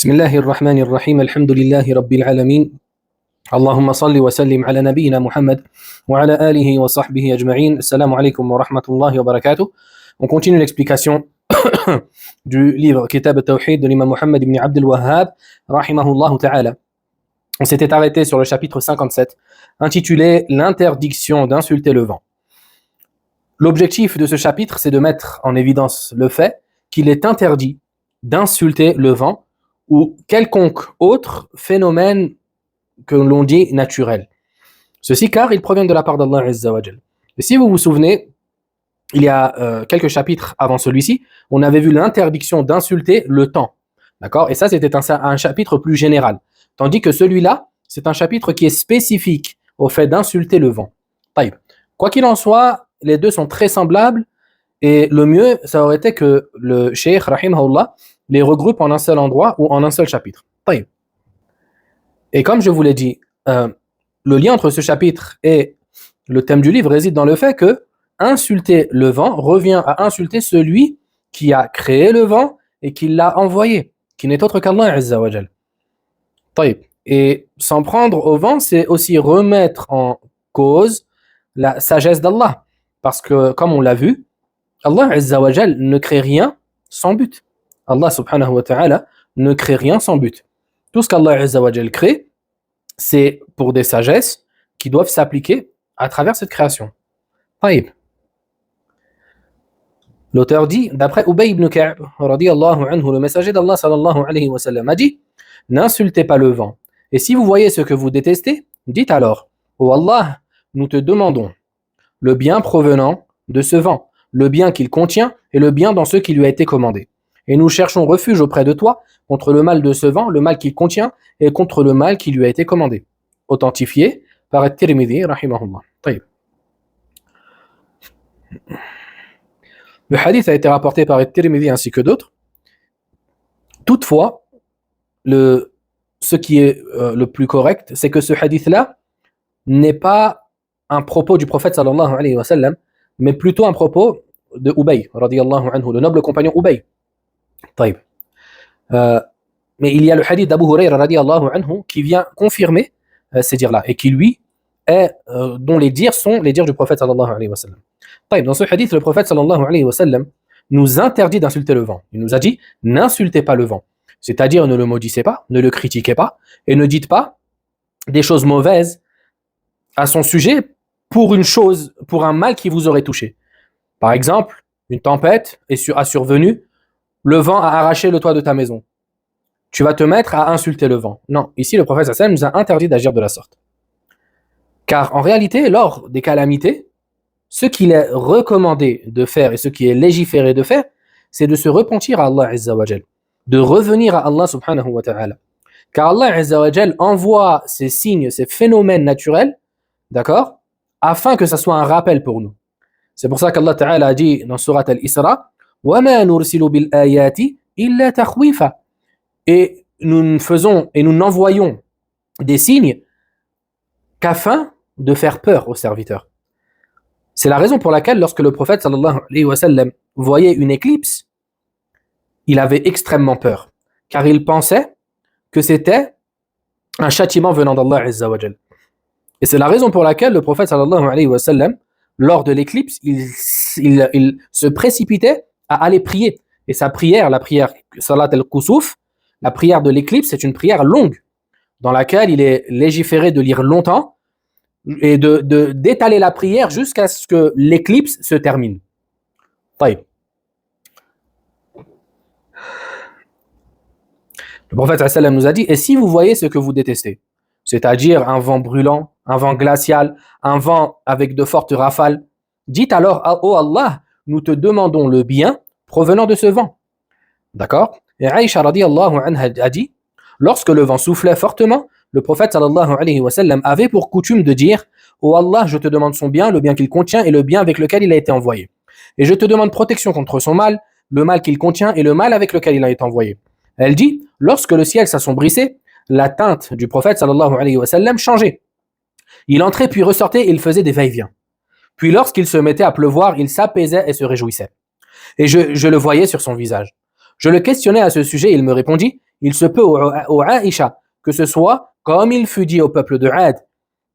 بسم الله الرحمن الرحيم الحمد لله رب العالمين اللهم صل وسلم على نبينا محمد وعلى آله وصحبه أجمعين السلام عليكم ورحمة الله وبركاته. On continue l'explication du livre Kitab al-Tawhid de l'imam Muhammad ibn Abd al-Wahhab rahimahullah ta'ala. On s'était arrêté sur le chapitre 57 intitulé l'interdiction d'insulter le vent. L'objectif de ce chapitre, c'est de mettre en évidence le fait qu'il est interdit d'insulter le vent ou quelconque autre phénomène que l'on dit naturel. Ceci car il provient de la part d'Allah Azza wa Jal. Et si vous vous souvenez, il y a quelques chapitres avant celui-ci, on avait vu l'interdiction d'insulter le temps. D'accord ? Et ça, c'était un chapitre plus général. Tandis que celui-là, c'est un chapitre qui est spécifique au fait d'insulter le vent. Taïb. Quoi qu'il en soit, les deux sont très semblables et le mieux, ça aurait été que le Cheikh, rahimahullah, les regroupe en un seul endroit ou en un seul chapitre. Taïb. Et comme je vous l'ai dit, le lien entre ce chapitre et le thème du livre réside dans le fait que insulter le vent revient à insulter celui qui a créé le vent et qui l'a envoyé, qui n'est autre qu'Allah Azza wa Jal. Taïb. Et s'en prendre au vent, c'est aussi remettre en cause la sagesse d'Allah. Parce que, comme on l'a vu, Allah Azza wa Jal ne crée rien sans but. Allah subhanahu wa ta'ala ne crée rien sans but. Tout ce qu'Allah Azza wa Jal crée, c'est pour des sagesses qui doivent s'appliquer à travers cette création. Taïb. L'auteur dit, d'après Ubay ibn Ka'b, radiyallahu anhu, le messager d'Allah sallallahu alayhi wa sallam a dit, n'insultez pas le vent. Et si vous voyez ce que vous détestez, dites alors, ô Allah, nous te demandons le bien provenant de ce vent, le bien qu'il contient et le bien dans ce qui lui a été commandé. Et nous cherchons refuge auprès de toi contre le mal de ce vent, le mal qu'il contient et contre le mal qui lui a été commandé. Authentifié par At-Tirmidhi, rahimahullah. Taïb. Le hadith a été rapporté par At-Tirmidhi ainsi que d'autres. Toutefois, ce qui est le plus correct, c'est que ce hadith-là n'est pas un propos du prophète sallallahu alayhi wa sallam, mais plutôt un propos de Ubay, radiyallahu anhu, le noble compagnon Ubay. Taïb. Mais il y a le hadith d'Abu Hurayra radiyallahu anhu qui vient confirmer ces dires-là et qui lui est, dont les dires sont les dires du prophète sallallahu alayhi wa sallam. Taïb. Dans ce hadith, le prophète sallallahu alayhi wa sallam nous interdit d'insulter le vent. Il nous a dit, n'insultez pas le vent. C'est-à-dire, ne le maudissez pas, ne le critiquez pas et ne dites pas des choses mauvaises à son sujet pour une chose, pour un mal qui vous aurait touché. Par exemple, une tempête a survenu, le vent a arraché le toit de ta maison. Tu vas te mettre à insulter le vent. Non, ici le prophète sallam nous a interdit d'agir de la sorte. Car en réalité, lors des calamités, ce qu'il est recommandé de faire et ce qui est légiféré de faire, c'est de se repentir à Allah Azza wa Jal, de revenir à Allah subhanahu wa ta'ala. Car Allah Azza wa Jal envoie ces signes, ces phénomènes naturels, d'accord, afin que ça soit un rappel pour nous. C'est pour ça qu'Allah Ta'ala a dit dans Surat Al-Isra, وَمَا نُرْسِلُ بِالْآيَاتِ إِلَّا تَخْوِيفًا. Et nous n'envoyons des signes qu'afin de faire peur aux serviteurs. C'est la raison pour laquelle lorsque le prophète sallallahu alayhi wa sallam voyait une éclipse, il avait extrêmement peur, car il pensait que c'était un châtiment venant d'Allah Azza wa Jal. Et c'est la raison pour laquelle le prophète sallallahu alayhi wa sallam, lors de l'éclipse, il se précipitait à aller prier. Et sa prière, la prière Salat al-Kusuf, la prière de l'éclipse, c'est une prière longue, dans laquelle il est légiféré de lire longtemps et d'étaler la prière jusqu'à ce que l'éclipse se termine. Taïb. Le prophète sallallahu alayhi wa sallam nous a dit, et si vous voyez ce que vous détestez, c'est-à-dire un vent brûlant, un vent glacial, un vent avec de fortes rafales, dites alors, ô Allah, nous te demandons le bien provenant de ce vent. D'accord ? Et Aïcha radiyallahu anha a dit, lorsque le vent soufflait fortement, le prophète sallallahu alayhi wa sallam avait pour coutume de dire, ô Allah, je te demande son bien, le bien qu'il contient et le bien avec lequel il a été envoyé. Et je te demande protection contre son mal, le mal qu'il contient et le mal avec lequel il a été envoyé. Elle dit, lorsque le ciel s'assombrissait, la teinte du prophète sallallahu alayhi wa sallam changeait. Il entrait puis ressortait et il faisait des va-et-vient. Puis lorsqu'il se mettait à pleuvoir, il s'apaisait et se réjouissait. Et je le voyais sur son visage. Je le questionnais à ce sujet et il me répondit, il se peut au Aïcha que ce soit comme il fut dit au peuple de Ad.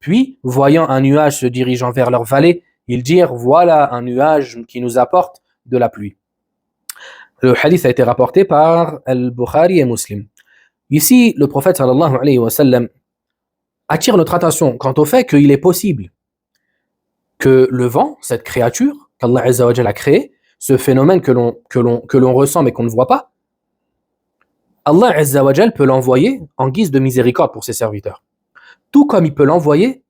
Puis, voyant un nuage se dirigeant vers leur vallée, ils dirent voilà un nuage qui nous apporte de la pluie. Le hadith a été rapporté par Al-Bukhari et Muslim. Ici, le prophète sallallahu alayhi wa sallam attire notre attention quant au fait qu'il est possible que le vent, cette créature qu'Allah Azza wa Jalla a créée, ce phénomène que l'on ressent mais qu'on ne voit pas, Allah Azza wa Jalla peut l'envoyer en guise de miséricorde pour ses serviteurs. Tout comme il peut l'envoyer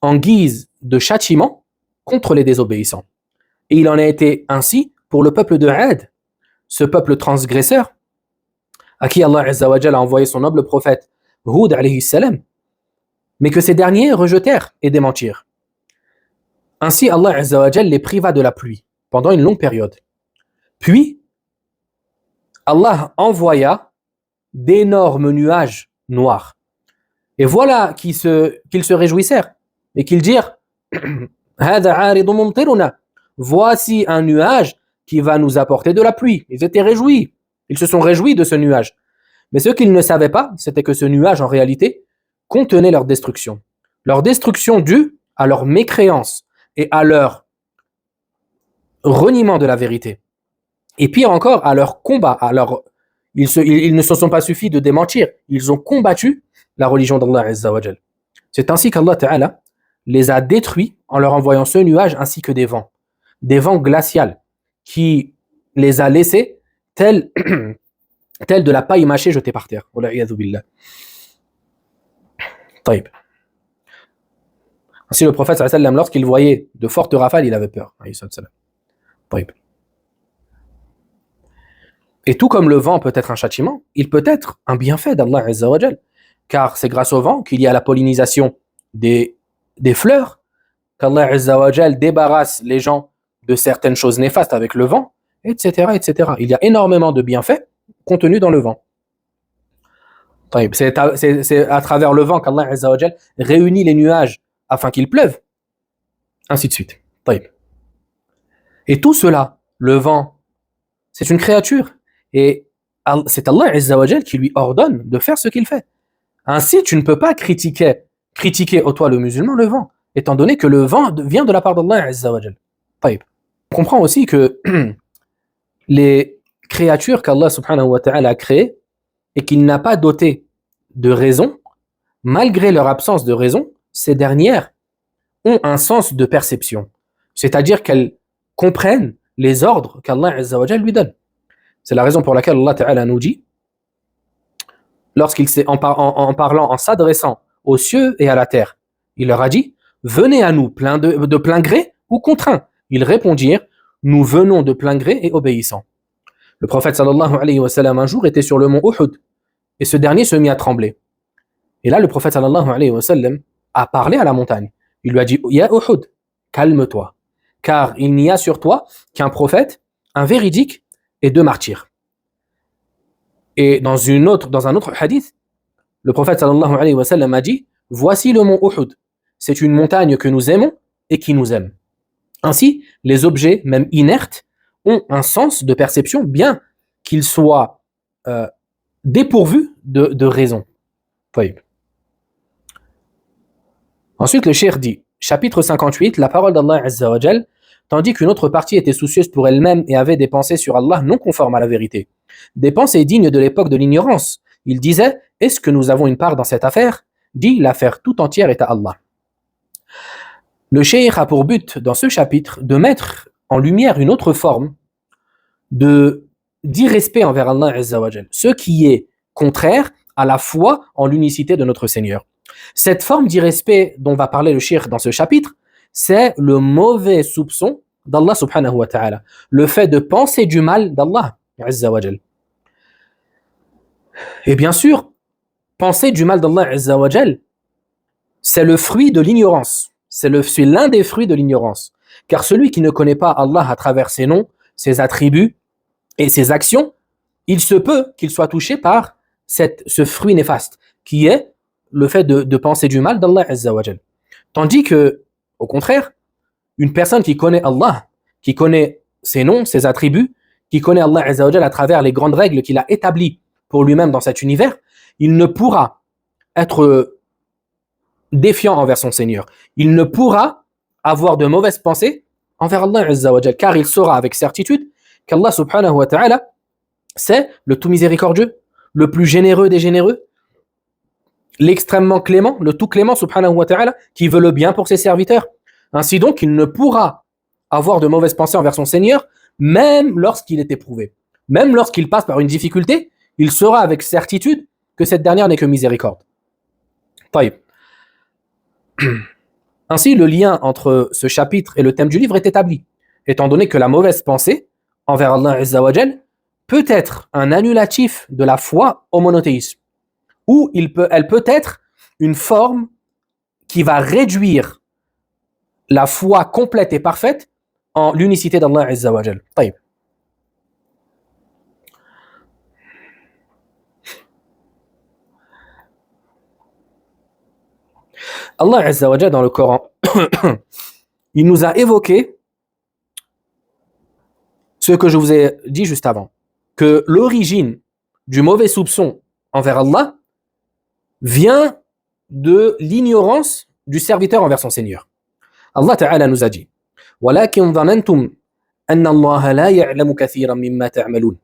en guise de châtiment contre les désobéissants. Et il en a été ainsi pour le peuple de Ad, ce peuple transgresseur, à qui Allah Azza wa Jalla a envoyé son noble prophète Hud alayhi salam, mais que ces derniers rejetèrent et démentirent. Ainsi Allah Azza wa Jalla les priva de la pluie pendant une longue période. Puis, Allah envoya d'énormes nuages noirs. Et voilà qu'ils se réjouissèrent et qu'ils dirent voici un nuage qui va nous apporter de la pluie. Ils étaient réjouis. Ils se sont réjouis de ce nuage. Mais ce qu'ils ne savaient pas, c'était que ce nuage, en réalité, contenait leur destruction. Leur destruction due à leur mécréance et à leur reniement de la vérité. Et pire encore, à leur combat, ils ne se sont pas suffis de démentir. Ils ont combattu la religion d'Allah Azza wa Jal. C'est ainsi qu'Allah Ta'ala les a détruits en leur envoyant ce nuage ainsi que des vents glaciales qui les a laissés tels de la paille mâchée jetée par terre. Taïb. Ainsi le prophète sallallahu alayhi wa sallam, lorsqu'il voyait de fortes rafales, il avait peur. Taïb. Et tout comme le vent peut être un châtiment, il peut être un bienfait d'Allah Azza wa Jal. Car c'est grâce au vent qu'il y a la pollinisation des fleurs, qu'Allah Azza wa Jal débarrasse les gens de certaines choses néfastes avec le vent, etc., etc. Il y a énormément de bienfaits contenus dans le vent. C'est à travers le vent qu'Allah Azza wa Jal réunit les nuages afin qu'il pleuve, ainsi de suite. Et tout cela, le vent, c'est une créature. Et c'est Allah Azza wa Jal qui lui ordonne de faire ce qu'il fait. Ainsi, tu ne peux pas critiquer toi le musulman, le vent, étant donné que le vent vient de la part d'Allah Azza wa Jal. On comprend aussi que les créatures qu'Allah subhanahu wa ta'ala a créées et qu'il n'a pas dotées de raison, malgré leur absence de raison, ces dernières ont un sens de perception. C'est-à-dire qu'elles comprennent les ordres qu'Allah Azza wa Jal lui donne. C'est la raison pour laquelle Allah Ta'ala nous dit, lorsqu'il s'est en s'adressant aux cieux et à la terre, il leur a dit venez à nous de plein gré ou contraint. Ils répondirent nous venons de plein gré et obéissants. Le prophète sallallahu alayhi wa sallam un jour était sur le mont Uhud et ce dernier se mit à trembler. Et là le prophète sallallahu alayhi wa sallam a parlé à la montagne. Il lui a dit ya Uhud, calme-toi, car il n'y a sur toi qu'un prophète, un véridique et 2 martyrs. Et dans un autre hadith, le prophète sallallahu alayhi wa sallam a dit voici le mont Uhud, c'est une montagne que nous aimons et qui nous aime. Ainsi, les objets, même inertes, ont un sens de perception, bien qu'ils soient dépourvus de raison. Ensuite, le cheikh dit, chapitre 58, la parole d'Allah Azza wa Jal, tandis qu'une autre partie était soucieuse pour elle-même et avait des pensées sur Allah non conformes à la vérité. Des pensées dignes de l'époque de l'ignorance. Il disait, est-ce que nous avons une part dans cette affaire? Dit, l'affaire tout entière est à Allah. Le cheikh a pour but, dans ce chapitre, de mettre en lumière une autre forme d'irrespect envers Allah Azza wa Jal, ce qui est contraire à la foi en l'unicité de notre Seigneur. Cette forme d'irrespect dont va parler le cheikh dans ce chapitre, c'est le mauvais soupçon d'Allah subhanahu wa ta'ala, le fait de penser du mal d'Allah Azza wa Jal. Et bien sûr, penser du mal d'Allah Azza wa Jal, c'est le fruit de l'ignorance. C'est l'un des fruits de l'ignorance. Car celui qui ne connaît pas Allah à travers ses noms, ses attributs et ses actions, il se peut qu'il soit touché par ce fruit néfaste, qui est le fait de penser du mal d'Allah Azza wa Jal. Tandis que, au contraire, une personne qui connaît Allah, qui connaît ses noms, ses attributs, qui connaît Allah Azza wa Jal à travers les grandes règles qu'il a établies pour lui-même dans cet univers, il ne pourra être défiant envers son Seigneur. Il ne pourra avoir de mauvaises pensées envers Allah Azza wa Jal, car il saura avec certitude qu'Allah subhanahu wa ta'ala, c'est le tout miséricordieux, le plus généreux des généreux, l'extrêmement clément, le tout clément subhanahu wa ta'ala, qui veut le bien pour ses serviteurs. Ainsi donc, il ne pourra avoir de mauvaises pensées envers son Seigneur, même lorsqu'il est éprouvé. Même lorsqu'il passe par une difficulté, il saura avec certitude que cette dernière n'est que miséricorde. Taïb. Ainsi, le lien entre ce chapitre et le thème du livre est établi, étant donné que la mauvaise pensée envers Allah Azza wa Jal peut être un annulatif de la foi au monothéisme, ou elle peut être une forme qui va réduire la foi complète et parfaite en l'unicité d'Allah Azza wa Jal. Taïb. Allah Azza wa Jal dans le Coran, il nous a évoqué ce que je vous ai dit juste avant, que l'origine du mauvais soupçon envers Allah vient de l'ignorance du serviteur envers son Seigneur. Allah Ta'ala nous a dit وَلَكِنْ ظَنَنْتُمْ أَنَّ اللَّهَ لَا يَعْلَمُ كَثِيرًا مِمَّا تَعْمَلُونَ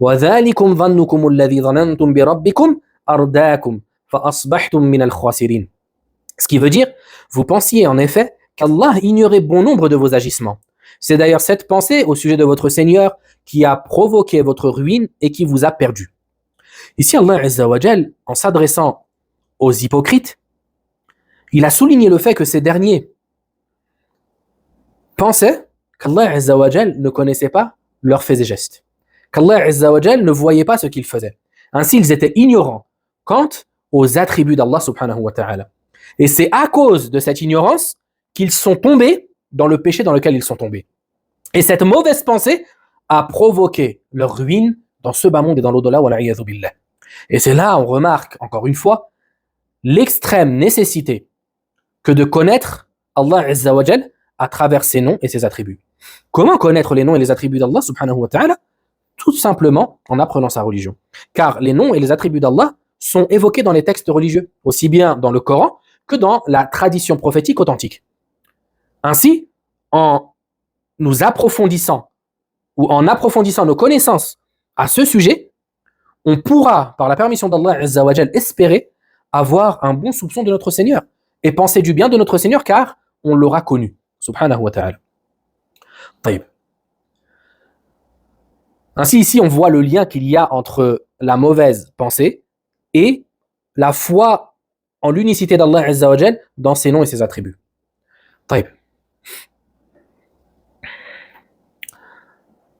وَذَلِكُمْ ظَنُّكُمُ الَّذِي ظَنَنْتُمْ بِرَبِّكُمْ أَرْدَاكُمْ فَأَصْبَحْتُمْ مِنَ الْخَاسِرِينَ. Ce qui veut dire, vous pensiez en effet qu'Allah ignorait bon nombre de vos agissements. C'est d'ailleurs cette pensée au sujet de votre Seigneur qui a provoqué votre ruine et qui vous a perdu. Ici, Allah Azza wa Jal, en s'adressant aux hypocrites, il a souligné le fait que ces derniers pensaient qu'Allah Azza wa Jal ne connaissait pas leurs faits et gestes, qu'Allah Azza wa Jal ne voyait pas ce qu'ils faisaient. Ainsi, ils étaient ignorants quant aux attributs d'Allah subhanahu wa ta'ala. Et c'est à cause de cette ignorance qu'ils sont tombés dans le péché dans lequel ils sont tombés. Et cette mauvaise pensée a provoqué leur ruine dans ce bas monde et dans l'au-delà. Et c'est là, on remarque encore une fois, l'extrême nécessité que de connaître Allah Azza wa Jal à travers ses noms et ses attributs. Comment connaître les noms et les attributs d'Allah subhanahu wa ta'ala? Tout simplement en apprenant sa religion. Car les noms et les attributs d'Allah sont évoqués dans les textes religieux, aussi bien dans le Coran que dans la tradition prophétique authentique. Ainsi, en nous approfondissant ou en approfondissant nos connaissances à ce sujet, on pourra, par la permission d'Allah Azza wa Jal, espérer avoir un bon soupçon de notre Seigneur et penser du bien de notre Seigneur car on l'aura connu. Subhanahu wa ta'ala. Taïb. Ainsi, ici, on voit le lien qu'il y a entre la mauvaise pensée et la foi en l'unicité d'Allah Azza wa Jal dans ses noms et ses attributs. Taïb.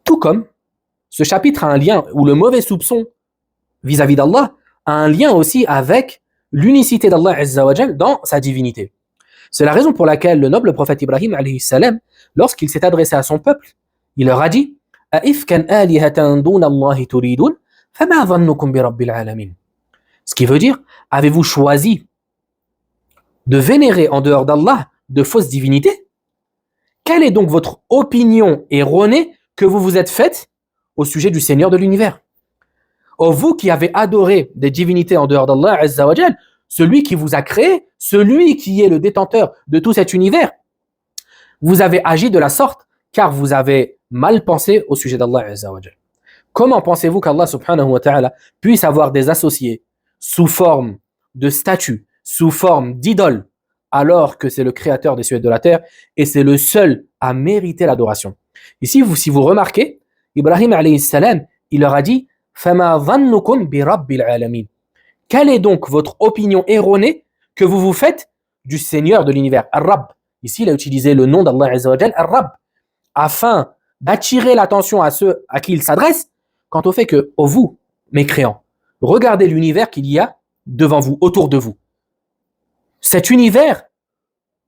Tout comme ce chapitre a un lien, ou le mauvais soupçon vis-à-vis d'Allah a un lien aussi avec l'unicité d'Allah Azza wa Jal dans sa divinité. C'est la raison pour laquelle le noble prophète Ibrahim alayhi salam, lorsqu'il s'est adressé à son peuple, il leur a dit أَإِفْكًا آلِهَةً دُونَ اللَّهِ تُرِيدُونَ فَمَا ظَنُّكُمْ بِرَبِّ الْعَالَمِينَ. Ce qui veut dire, avez-vous choisi de vénérer en dehors d'Allah de fausses divinités? Quelle est donc votre opinion erronée que vous vous êtes faite au sujet du Seigneur de l'univers? Oh, vous qui avez adoré des divinités en dehors d'Allah Azza wa Jal, celui qui vous a créé, celui qui est le détenteur de tout cet univers, vous avez agi de la sorte car vous avez mal pensé au sujet d'Allah Azza wa Jal. Comment pensez-vous qu'Allah subhanahu wa ta'ala puisse avoir des associés sous forme de statues, sous forme d'idoles, alors que c'est le créateur des cieux et de la terre et c'est le seul à mériter l'adoration? Ici, si vous remarquez, Ibrahim alayhi salam, il leur a dit فَمَا ظَنُّكُمْ بِرَبِّ الْعَالَمِينَ. Quelle est donc votre opinion erronée que vous vous faites du Seigneur de l'univers, Ar-Rabb? Ici, il a utilisé le nom d'Allah Azza wa Jal, Ar-Rabb, afin d'attirer l'attention à ceux à qui il s'adresse, quant au fait que, oh vous, mécréants, regardez l'univers qu'il y a devant vous, autour de vous. Cet univers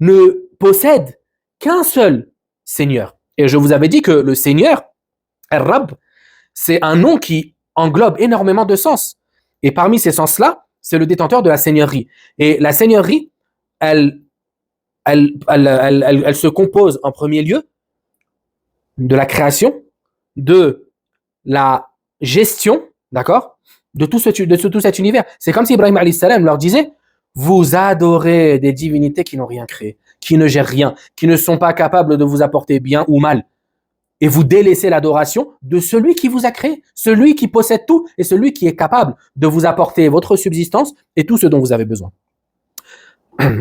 ne possède qu'un seul Seigneur. Et je vous avais dit que le Seigneur, Ar-Rabb, c'est un nom qui englobe énormément de sens. Et parmi ces sens-là, c'est le détenteur de la seigneurie. Et la seigneurie, elle se compose en premier lieu de la création, de la gestion, d'accord, de tout cet univers. C'est comme si Ibrahim alayhi salam leur disait, vous adorez des divinités qui n'ont rien créé, qui ne gèrent rien, qui ne sont pas capables de vous apporter bien ou mal. Et vous délaissez l'adoration de celui qui vous a créé, celui qui possède tout et celui qui est capable de vous apporter votre subsistance et tout ce dont vous avez besoin.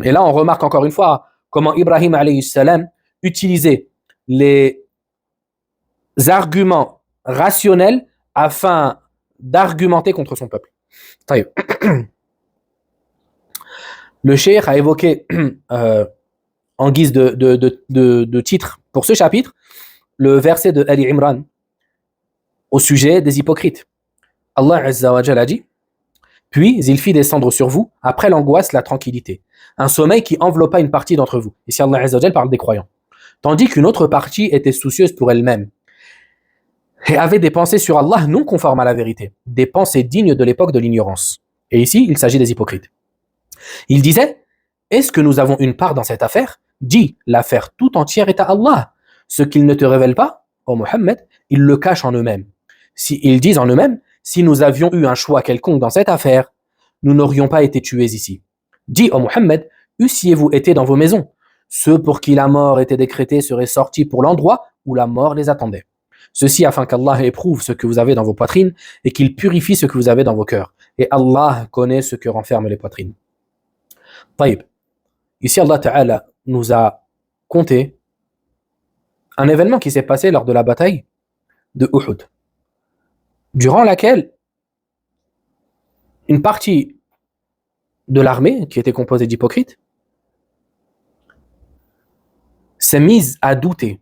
Et là, on remarque encore une fois comment Ibrahim alayhi salam utilisait les arguments rationnels afin d'argumenter contre son peuple. Le cheikh a évoqué en guise de titre pour ce chapitre le verset de Ali Imran au sujet des hypocrites. Allah Azza wa Jalla a dit: puis il fit descendre sur vous, après l'angoisse, la tranquillité, un sommeil qui enveloppa une partie d'entre vous. Ici Allah Azza wa Jalla parle des croyants. Tandis qu'une autre partie était soucieuse pour elle-même et avait des pensées sur Allah non conformes à la vérité, des pensées dignes de l'époque de l'ignorance. Et ici, il s'agit des hypocrites. Il disait: est-ce que nous avons une part dans cette affaire? Dis, l'affaire tout entière est à Allah. Ce qu'ils ne te révèlent pas, ô Mohammed, ils le cachent en eux-mêmes. Ils disent en eux-mêmes: si nous avions eu un choix quelconque dans cette affaire, nous n'aurions pas été tués ici. Dis, ô Mohammed, eussiez-vous été dans vos maisons? Ceux pour qui la mort était décrétée seraient sortis pour l'endroit où la mort les attendait. Ceci afin qu'Allah éprouve ce que vous avez dans vos poitrines et qu'il purifie ce que vous avez dans vos cœurs. Et Allah connaît ce que renferment les poitrines. Taïb. Ici, Allah Ta'ala nous a conté un événement qui s'est passé lors de la bataille de Uhud, durant laquelle une partie de l'armée, qui était composée d'hypocrites, s'est mise à douter.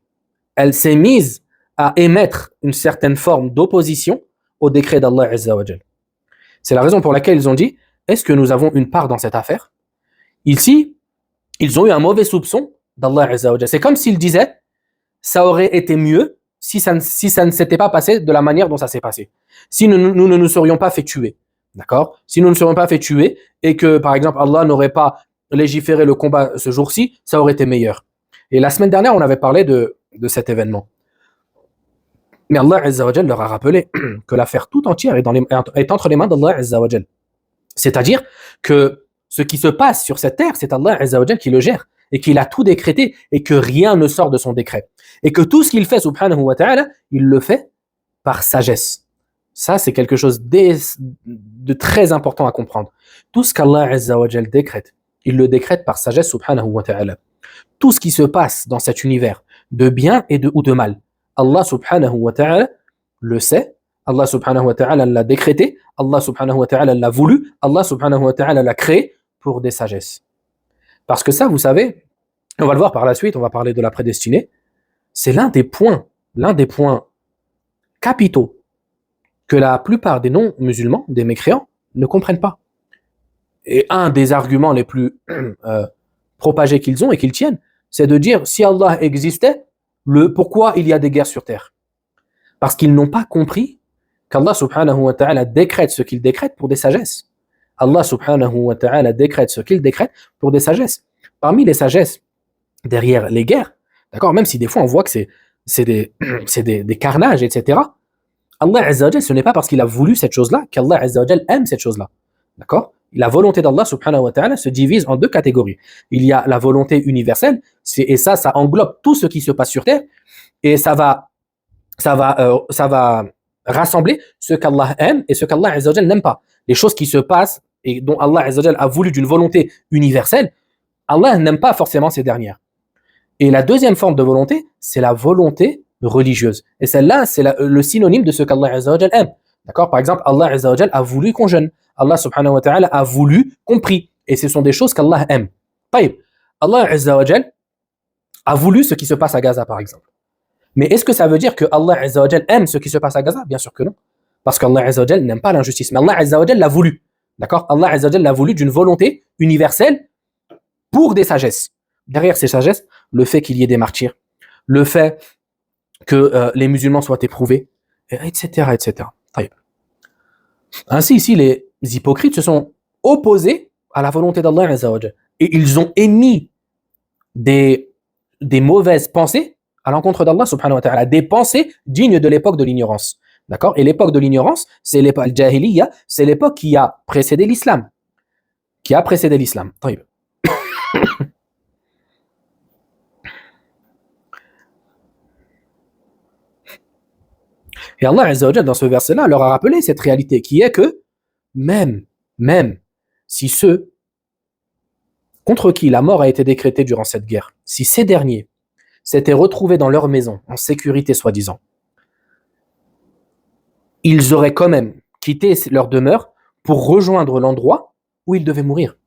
Elle s'est mise à émettre une certaine forme d'opposition au décret d'Allah Azza wa Jal. C'est la raison pour laquelle ils ont dit: est-ce que nous avons une part dans cette affaire? Ici, ils ont eu un mauvais soupçon d'Allah Azza wa Jal. C'est comme s'ils disaient: ça aurait été mieux si ça ne s'était pas passé de la manière dont ça s'est passé. Si nous ne nous serions pas fait tuer. D'accord? Si nous ne nous serions pas fait tuer et que, par exemple, Allah n'aurait pas légiféré le combat ce jour-ci, ça aurait été meilleur. Et la semaine dernière, on avait parlé de cet événement. Mais Allah Azza wa Jal leur a rappelé que l'affaire tout entière est entre les mains d'Allah Azza wa Jal. C'est-à-dire que ce qui se passe sur cette terre, c'est Allah Azza wa Jal qui le gère et qu'il a tout décrété et que rien ne sort de son décret. Et que tout ce qu'il fait, subhanahu wa ta'ala, il le fait par sagesse. Ça, c'est quelque chose de très important à comprendre. Tout ce qu'Allah Azza wa Jal décrète, il le décrète par sagesse, subhanahu wa ta'ala. Tout ce qui se passe dans cet univers, de bien ou de mal, Allah subhanahu wa ta'ala le sait, Allah subhanahu wa ta'ala l'a décrété, Allah subhanahu wa ta'ala l'a voulu, Allah subhanahu wa ta'ala l'a créé pour des sagesses. Parce que ça, vous savez, on va le voir par la suite, on va parler de la prédestinée, c'est l'un des points capitaux que la plupart des non-musulmans, des mécréants, ne comprennent pas. Et un des arguments les plus propagés qu'ils ont et qu'ils tiennent, c'est de dire: si Allah existait, pourquoi il y a des guerres sur terre? Parce qu'ils n'ont pas compris qu'Allah subhanahu wa ta'ala décrète ce qu'il décrète pour des sagesses. Allah subhanahu wa ta'ala décrète ce qu'il décrète pour des sagesses. Parmi les sagesses derrière les guerres, d'accord, même si des fois on voit que c'est des carnages, etc. Allah Azza wa Jal, ce n'est pas parce qu'il a voulu cette chose-là qu'Allah Azza wa Jal aime cette chose-là. D'accord? La volonté d'Allah subhanahu wa ta'ala se divise en deux catégories. Il y a la volonté universelle, et ça englobe tout ce qui se passe sur terre, et ça va rassembler ce qu'Allah aime et ce qu'Allah Azza wa Jal n'aime pas. Les choses qui se passent et dont Allah Azza wa Jal a voulu d'une volonté universelle, Allah n'aime pas forcément ces dernières. Et la deuxième forme de volonté, c'est la volonté religieuse. Et celle-là, c'est le synonyme de ce qu'Allah Azza wa Jal aime. D'accord? Par exemple, Allah Azza wa Jal a voulu qu'on jeûne. Allah subhanahu wa ta'ala a voulu qu'on prie. Et ce sont des choses qu'Allah aime. Taïb. Allah Azza wa Jal a voulu ce qui se passe à Gaza, par exemple. Mais est-ce que ça veut dire que Allah Azza wa Jal aime ce qui se passe à Gaza? Bien sûr que non. Parce qu'Allah Azza wa Jal n'aime pas l'injustice. Mais Allah Azza wa Jal l'a voulu. D'accord? Allah Azza wa Jal l'a voulu d'une volonté universelle pour des sagesses. Derrière ces sagesses, le fait qu'il y ait des martyrs, le fait que les musulmans soient éprouvés, etc., etc. Taïb. Ainsi, ici, les hypocrites se sont opposés à la volonté d'Allah Azza wa Jal. Et ils ont émis des mauvaises pensées à l'encontre d'Allah subhanahu wa ta'ala, des pensées dignes de l'époque de l'ignorance. D'accord? Et l'époque de l'ignorance, c'est l'époque al-jahiliya, c'est l'époque qui a précédé l'islam. Qui a précédé l'islam. طيب. Et Allah Azza wa Jalla, dans ce verset-là, leur a rappelé cette réalité qui est que même si ceux contre qui la mort a été décrétée durant cette guerre, si ces derniers s'étaient retrouvés dans leur maison, en sécurité soi-disant, ils auraient quand même quitté leur demeure pour rejoindre l'endroit où ils devaient mourir.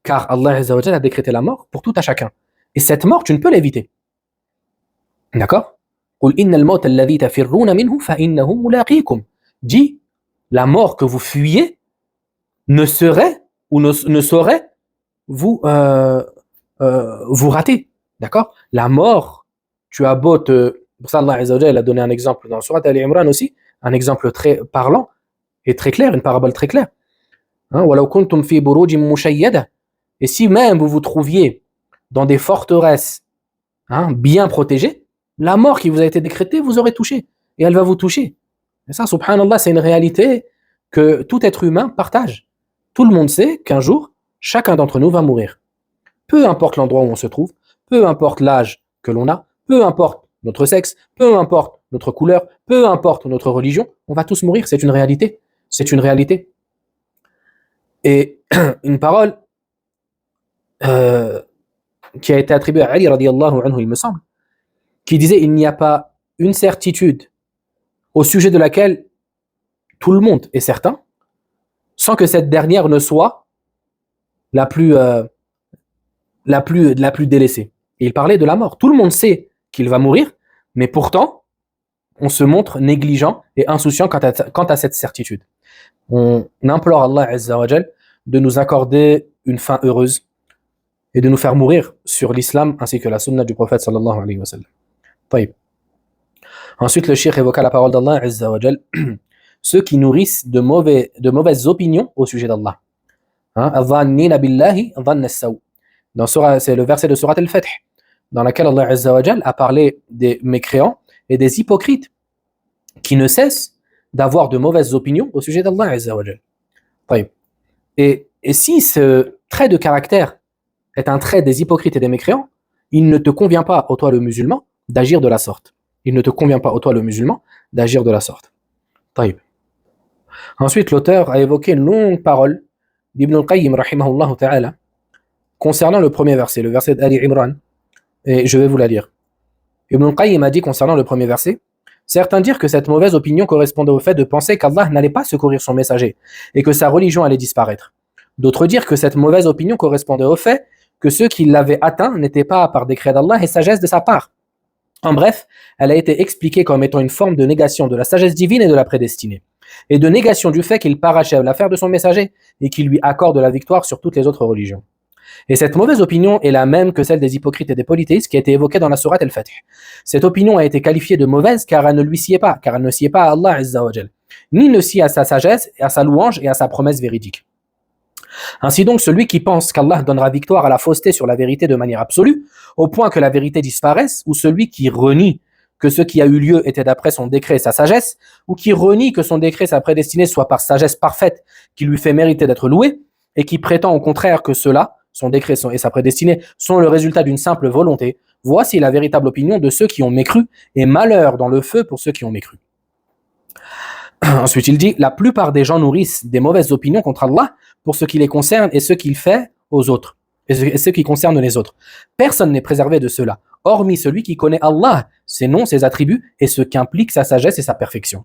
Car Allah Azza wa Jalla a décrété la mort pour tout à chacun. Et cette mort, tu ne peux l'éviter. D'accord? Dis, la mort que vous fuyez ne serait ou ne saurait vous rater. D'accord? La mort, tu as beau te... Pour ça, Allah Azza wa Jalla a donné un exemple dans Surat Al-Imran aussi, un exemple très parlant et très clair, une parabole très claire. Hein? Et si même vous vous trouviez dans des forteresses bien protégées, la mort qui vous a été décrétée vous aurait touché. Et elle va vous toucher. Et ça, subhanallah, c'est une réalité que tout être humain partage. Tout le monde sait qu'un jour, chacun d'entre nous va mourir. Peu importe l'endroit où on se trouve, peu importe l'âge que l'on a, peu importe notre sexe, peu importe notre couleur, peu importe notre religion, on va tous mourir, c'est une réalité. C'est une réalité. Et une parole qui a été attribuée à Ali radiyallahu anhu, il me semble, qui disait il n'y a pas une certitude au sujet de laquelle tout le monde est certain, sans que cette dernière ne soit la plus délaissée. Et il parlait de la mort. Tout le monde sait qu'il va mourir, mais pourtant, on se montre négligent et insouciant quant à cette certitude. On implore Allah Azza wa Jal de nous accorder une fin heureuse et de nous faire mourir sur l'islam ainsi que la sunna du prophète sallallahu alayhi wa sallam. طيب. Ensuite, le cheikh évoqua la parole d'Allah Azza wa Jal, ceux qui nourrissent de mauvaises opinions au sujet d'Allah. C'est le verset de Surat Al-Fath, dans lequel Allah Azza wa Jal a parlé des mécréants et des hypocrites qui ne cessent d'avoir de mauvaises opinions au sujet d'Allah Azza wa Jal. Et si ce trait de caractère est un trait des hypocrites et des mécréants, il ne te convient pas, ô toi le musulman, d'agir de la sorte. Il ne te convient pas, ô toi le musulman, d'agir de la sorte. Ensuite, l'auteur a évoqué une longue parole d'Ibn al-Qayyim, rahimahullah ta'ala, concernant le premier verset, le verset d'Ali Imran, et je vais vous la lire. Ibn al-Qayyim a dit concernant le premier verset, certains dirent que cette mauvaise opinion correspondait au fait de penser qu'Allah n'allait pas secourir son messager et que sa religion allait disparaître. D'autres dirent que cette mauvaise opinion correspondait au fait que ceux qui l'avaient atteint n'étaient pas par décret d'Allah et sagesse de sa part. En bref, elle a été expliquée comme étant une forme de négation de la sagesse divine et de la prédestinée, et de négation du fait qu'il parachève l'affaire de son messager et qu'il lui accorde la victoire sur toutes les autres religions. Et cette mauvaise opinion est la même que celle des hypocrites et des polythéistes qui a été évoquée dans la sourate Al-Fath. Cette opinion a été qualifiée de mauvaise car elle ne lui sied pas, car elle ne sied pas à Allah Azza wa Jal, ni ne sied à sa sagesse, à sa louange et à sa promesse véridique. Ainsi donc, celui qui pense qu'Allah donnera victoire à la fausseté sur la vérité de manière absolue, au point que la vérité disparaisse, ou celui qui renie que ce qui a eu lieu était d'après son décret et sa sagesse, ou qui renie que son décret et sa prédestinée soient par sagesse parfaite qui lui fait mériter d'être loué, et qui prétend au contraire que cela, son décret et sa prédestinée, sont le résultat d'une simple volonté, voici la véritable opinion de ceux qui ont mécru, et malheur dans le feu pour ceux qui ont mécru. Ensuite, il dit, la plupart des gens nourrissent des mauvaises opinions contre Allah pour ce qui les concerne et ce qu'il fait aux autres, et ce qui concerne les autres. Personne n'est préservé de cela, hormis celui qui connaît Allah, ses noms, ses attributs, et ce qu'implique sa sagesse et sa perfection.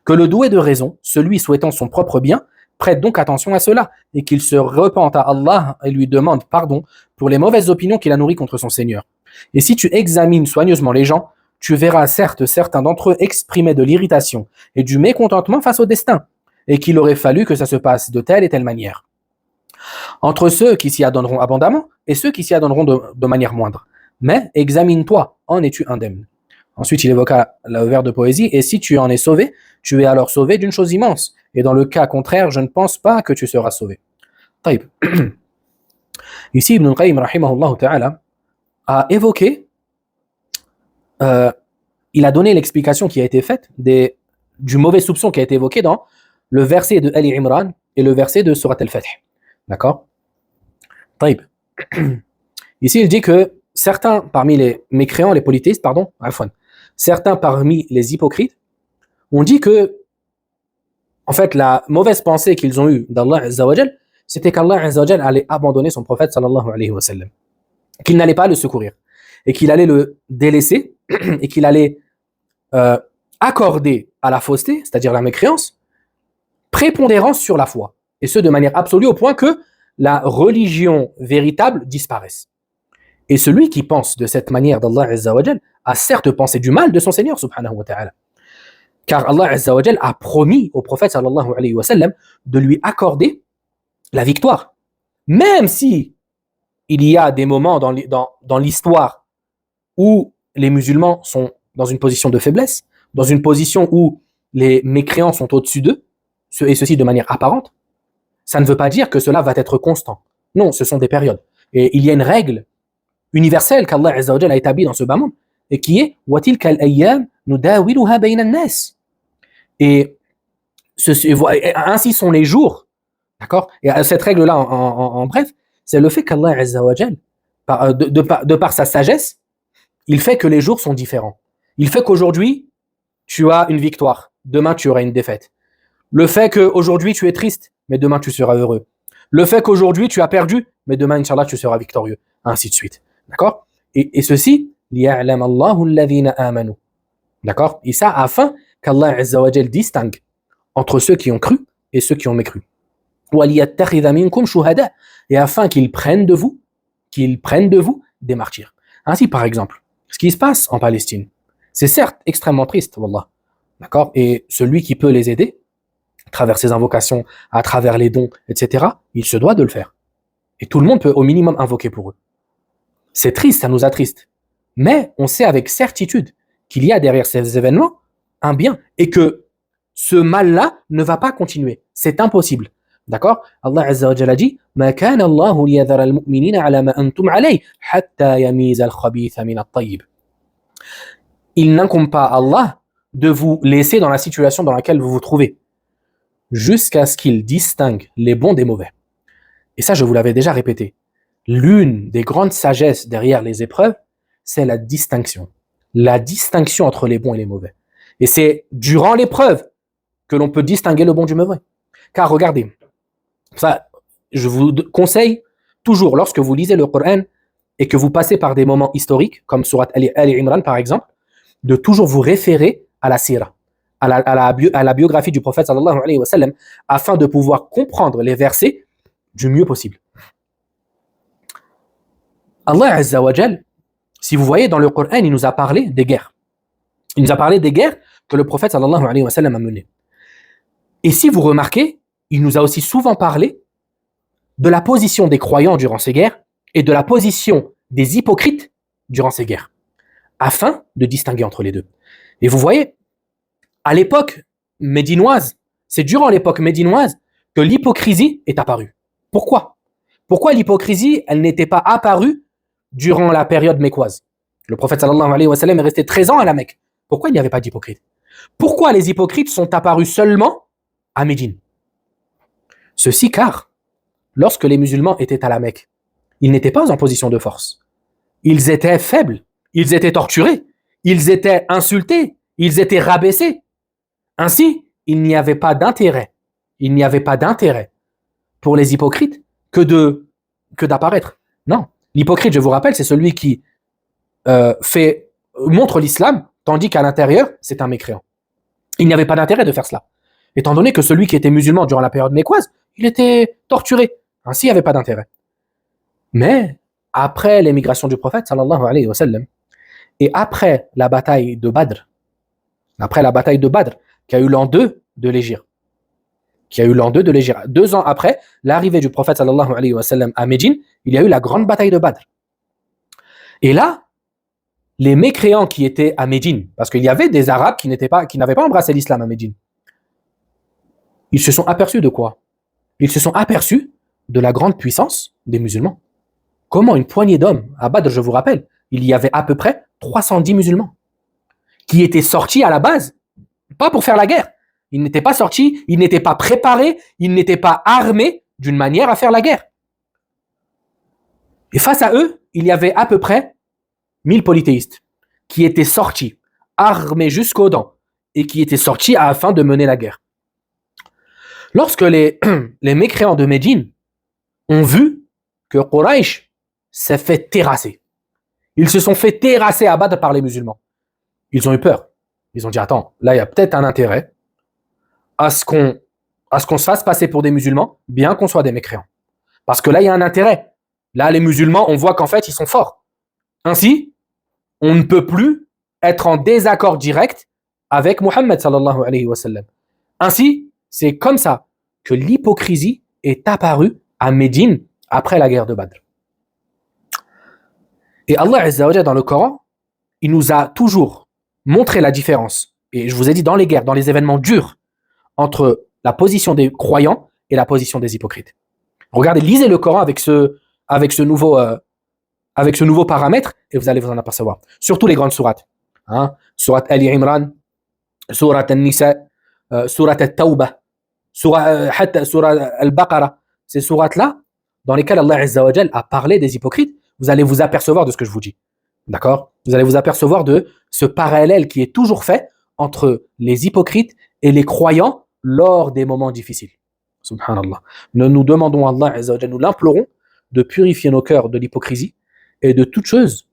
Que le doué de raison, celui souhaitant son propre bien, prête donc attention à cela, et qu'il se repente à Allah et lui demande pardon pour les mauvaises opinions qu'il a nourries contre son Seigneur. Et si tu examines soigneusement les gens, tu verras certes certains d'entre eux exprimer de l'irritation et du mécontentement face au destin, et qu'il aurait fallu que ça se passe de telle et telle manière. Entre ceux qui s'y adonneront abondamment et ceux qui s'y adonneront de manière moindre. Mais examine-toi, en es-tu indemne? Ensuite, il évoqua le vers de poésie, et si tu en es sauvé, tu es alors sauvé d'une chose immense, et dans le cas contraire, je ne pense pas que tu seras sauvé. Taïb. Ici, Ibn al-Qayyim, rahimahullah ta'ala, a évoqué, il a donné l'explication qui a été faite des du mauvais soupçon qui a été évoqué dans le verset de Ali Imran et le verset de Surat Al-Fath. D'accord? Taïb. Ici, il dit que certains parmi les mécréants, les polythéistes, pardon, certains parmi les hypocrites ont dit que, en fait, la mauvaise pensée qu'ils ont eue d'Allah Azza wa Jal, c'était qu'Allah Azza wa Jal allait abandonner son prophète sallallahu alayhi wa sallam, qu'il n'allait pas le secourir, et qu'il allait le délaisser, et qu'il allait accorder à la fausseté, c'est-à-dire la mécréance, prépondérance sur la foi, et ce de manière absolue au point que la religion véritable disparaisse. Et celui qui pense de cette manière d'Allah Azza wa Jal a certes pensé du mal de son Seigneur subhanahu wa ta'ala. Car Allah Azza wa Jal a promis au prophète sallallahu alayhi wa sallam de lui accorder la victoire. Même si il y a des moments dans l'histoire où les musulmans sont dans une position de faiblesse, dans une position où les mécréants sont au-dessus d'eux, et ceci de manière apparente, ça ne veut pas dire que cela va être constant. Non, ce sont des périodes. Et il y a une règle universelle qu'Allah Azza wa Jal a établie dans ce bas monde, et qui est « وَتِلْكَ الْأَيَّامِ نُدَاوِلُهَا بَيْنَ النَّاسِ » Et ainsi sont les jours, d'accord? Et cette règle-là, en bref, c'est le fait qu'Allah Azza wa Jal, de par sa sagesse, il fait que les jours sont différents. Il fait qu'aujourd'hui, tu as une victoire, demain tu auras une défaite. Le fait qu'aujourd'hui tu es triste, mais demain tu seras heureux. Le fait qu'aujourd'hui tu as perdu, mais demain, Inch'Allah, tu seras victorieux. Ainsi de suite. D'accord? Et ceci, لِيَعْلَمَ اللَّهُ الَّذِينَ آمَنُوا. D'accord? Et ça, afin qu'Allah Azza wa Jal distingue entre ceux qui ont cru et ceux qui ont mécru. وَلِيَتَّخِذَ مِنْكُمْ شُهَدَاءَ. Et afin qu'ils prennent de vous des martyrs. Ainsi, par exemple, ce qui se passe en Palestine, c'est certes extrêmement triste, wallah. D'accord? Et celui qui peut les aider, à travers ses invocations, à travers les dons, etc., il se doit de le faire. Et tout le monde peut au minimum invoquer pour eux. C'est triste, ça nous attriste. Mais on sait avec certitude qu'il y a derrière ces événements un bien et que ce mal-là ne va pas continuer. C'est impossible. D'accord? Allah Azza wa Jalla dit Ma kana Allahu liyadhara al-mu'minina ala ma antum alayhi hatta yamiza al-khabitha min at-tayyib. Il n'incombe pas à Allah de vous laisser dans la situation dans laquelle vous vous trouvez jusqu'à ce qu'il distingue les bons des mauvais. Et ça, je vous l'avais déjà répété. L'une des grandes sagesses derrière les épreuves, c'est la distinction. La distinction entre les bons et les mauvais. Et c'est durant l'épreuve que l'on peut distinguer le bon du mauvais. Car regardez, ça, je vous conseille toujours, lorsque vous lisez le Coran et que vous passez par des moments historiques, comme Surat Ali Imran par exemple, de toujours vous référer à la sira, à la biographie du prophète sallallahu alayhi wa sallam, afin de pouvoir comprendre les versets du mieux possible. Allah Azza wa Jal, si vous voyez dans le Coran, il nous a parlé des guerres. Il nous a parlé des guerres que le prophète sallallahu alayhi wa sallam a menées. Et si vous remarquez, il nous a aussi souvent parlé de la position des croyants durant ces guerres et de la position des hypocrites durant ces guerres, afin de distinguer entre les deux. Et vous voyez, à l'époque médinoise, c'est durant l'époque médinoise que l'hypocrisie est apparue. Pourquoi? Pourquoi l'hypocrisie, elle n'était pas apparue durant la période mécoise? Le prophète sallallahu alayhi wa sallam est resté 13 ans à la Mecque. Pourquoi il n'y avait pas d'hypocrites? Pourquoi les hypocrites sont apparus seulement à Médine? Ceci car, lorsque les musulmans étaient à la Mecque, ils n'étaient pas en position de force. Ils étaient faibles, ils étaient torturés, ils étaient insultés, ils étaient rabaissés. Ainsi, il n'y avait pas d'intérêt pour les hypocrites que d'apparaître. Non, l'hypocrite, je vous rappelle, c'est celui qui montre l'islam, tandis qu'à l'intérieur, c'est un mécréant. Il n'y avait pas d'intérêt de faire cela. Étant donné que celui qui était musulman durant la période mécoise, il était torturé. Ainsi, il n'y avait pas d'intérêt. Mais, après l'émigration du prophète, sallallahu alayhi wa sallam, et après la bataille de Badr, qui a eu l'an 2 de l'Hégire, 2 ans après l'arrivée du prophète, sallallahu alayhi wa sallam, à Médine, il y a eu la grande bataille de Badr. Et là, les mécréants qui étaient à Médine, parce qu'il y avait des Arabes qui n'avaient pas embrassé l'islam à Médine, ils se sont aperçus de quoi? Ils se sont aperçus de la grande puissance des musulmans. Comment une poignée d'hommes, à Badr, je vous rappelle, il y avait à peu près 310 musulmans qui étaient sortis à la base Pas pour faire la guerre. Ils n'étaient pas sortis, ils n'étaient pas préparés, ils n'étaient pas armés d'une manière à faire la guerre. Et face à eux, il y avait à peu près 1000 polythéistes qui étaient sortis, armés jusqu'aux dents, et qui étaient sortis afin de mener la guerre. Lorsque les mécréants de Médine ont vu que Quraysh s'est fait terrasser, ils se sont fait terrasser à Badr par les musulmans. Ils ont eu peur. Ils ont dit, attends, là il y a peut-être un intérêt à ce qu'on se fasse passer pour des musulmans, bien qu'on soit des mécréants. Parce que là, il y a un intérêt. Là, les musulmans, on voit qu'en fait, ils sont forts. Ainsi, on ne peut plus être en désaccord direct avec Muhammad sallallahu alayhi wa sallam. Ainsi, c'est comme ça que l'hypocrisie est apparue à Médine après la guerre de Badr. Et Allah Azza wa Jalla dans le Coran, il nous a toujours montré la différence. Et je vous ai dit dans les guerres, dans les événements durs, entre la position des croyants et la position des hypocrites. Regardez, lisez le Coran avec ce nouveau paramètre et vous allez vous en apercevoir. Surtout les grandes sourates. Sourate Ali Imran, sourate An-Nisa, sourate At-Tawbah, sourate Al-Baqarah. Ces sourates-là, dans lesquelles Allah Azza wa Jal a parlé des hypocrites, vous allez vous apercevoir de ce que je vous dis. D'accord? Vous allez vous apercevoir de ce parallèle qui est toujours fait entre les hypocrites et les croyants lors des moments difficiles. Subhanallah. Nous demandons à Allah Azza wa Jal, nous l'implorons de purifier nos cœurs de l'hypocrisie et de toute chose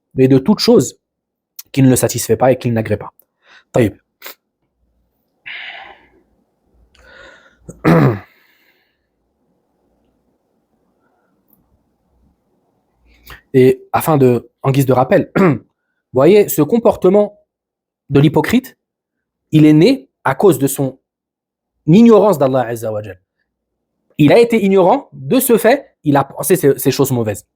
qui ne le satisfait pas et qui ne l'agrée pas. Taïb. Et en guise de rappel, vous voyez, ce comportement de l'hypocrite, il est né à cause de son ignorance d'Allah Azza wa Jal. Il a été ignorant, de ce fait, il a pensé ces choses mauvaises.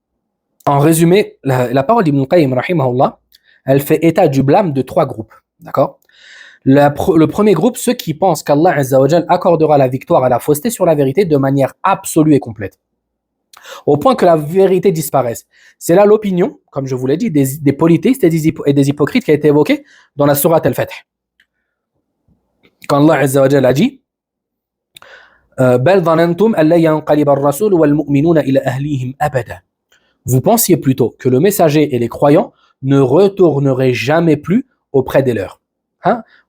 En résumé, la parole d'Ibn Qayyim, rahimahullah, elle fait état du blâme de 3 groupes. D'accord? Le premier groupe, ceux qui pensent qu'Allah Azza wa Jal accordera la victoire à la fausseté sur la vérité de manière absolue et complète, au point que la vérité disparaisse. C'est là l'opinion, comme je vous l'ai dit, des polythéistes et des hypocrites qui a été évoquée dans la sourate Al-Fath. Quand Allah Azza wa Jal a dit vous pensiez plutôt que le messager et les croyants ne retourneraient jamais plus auprès des leurs.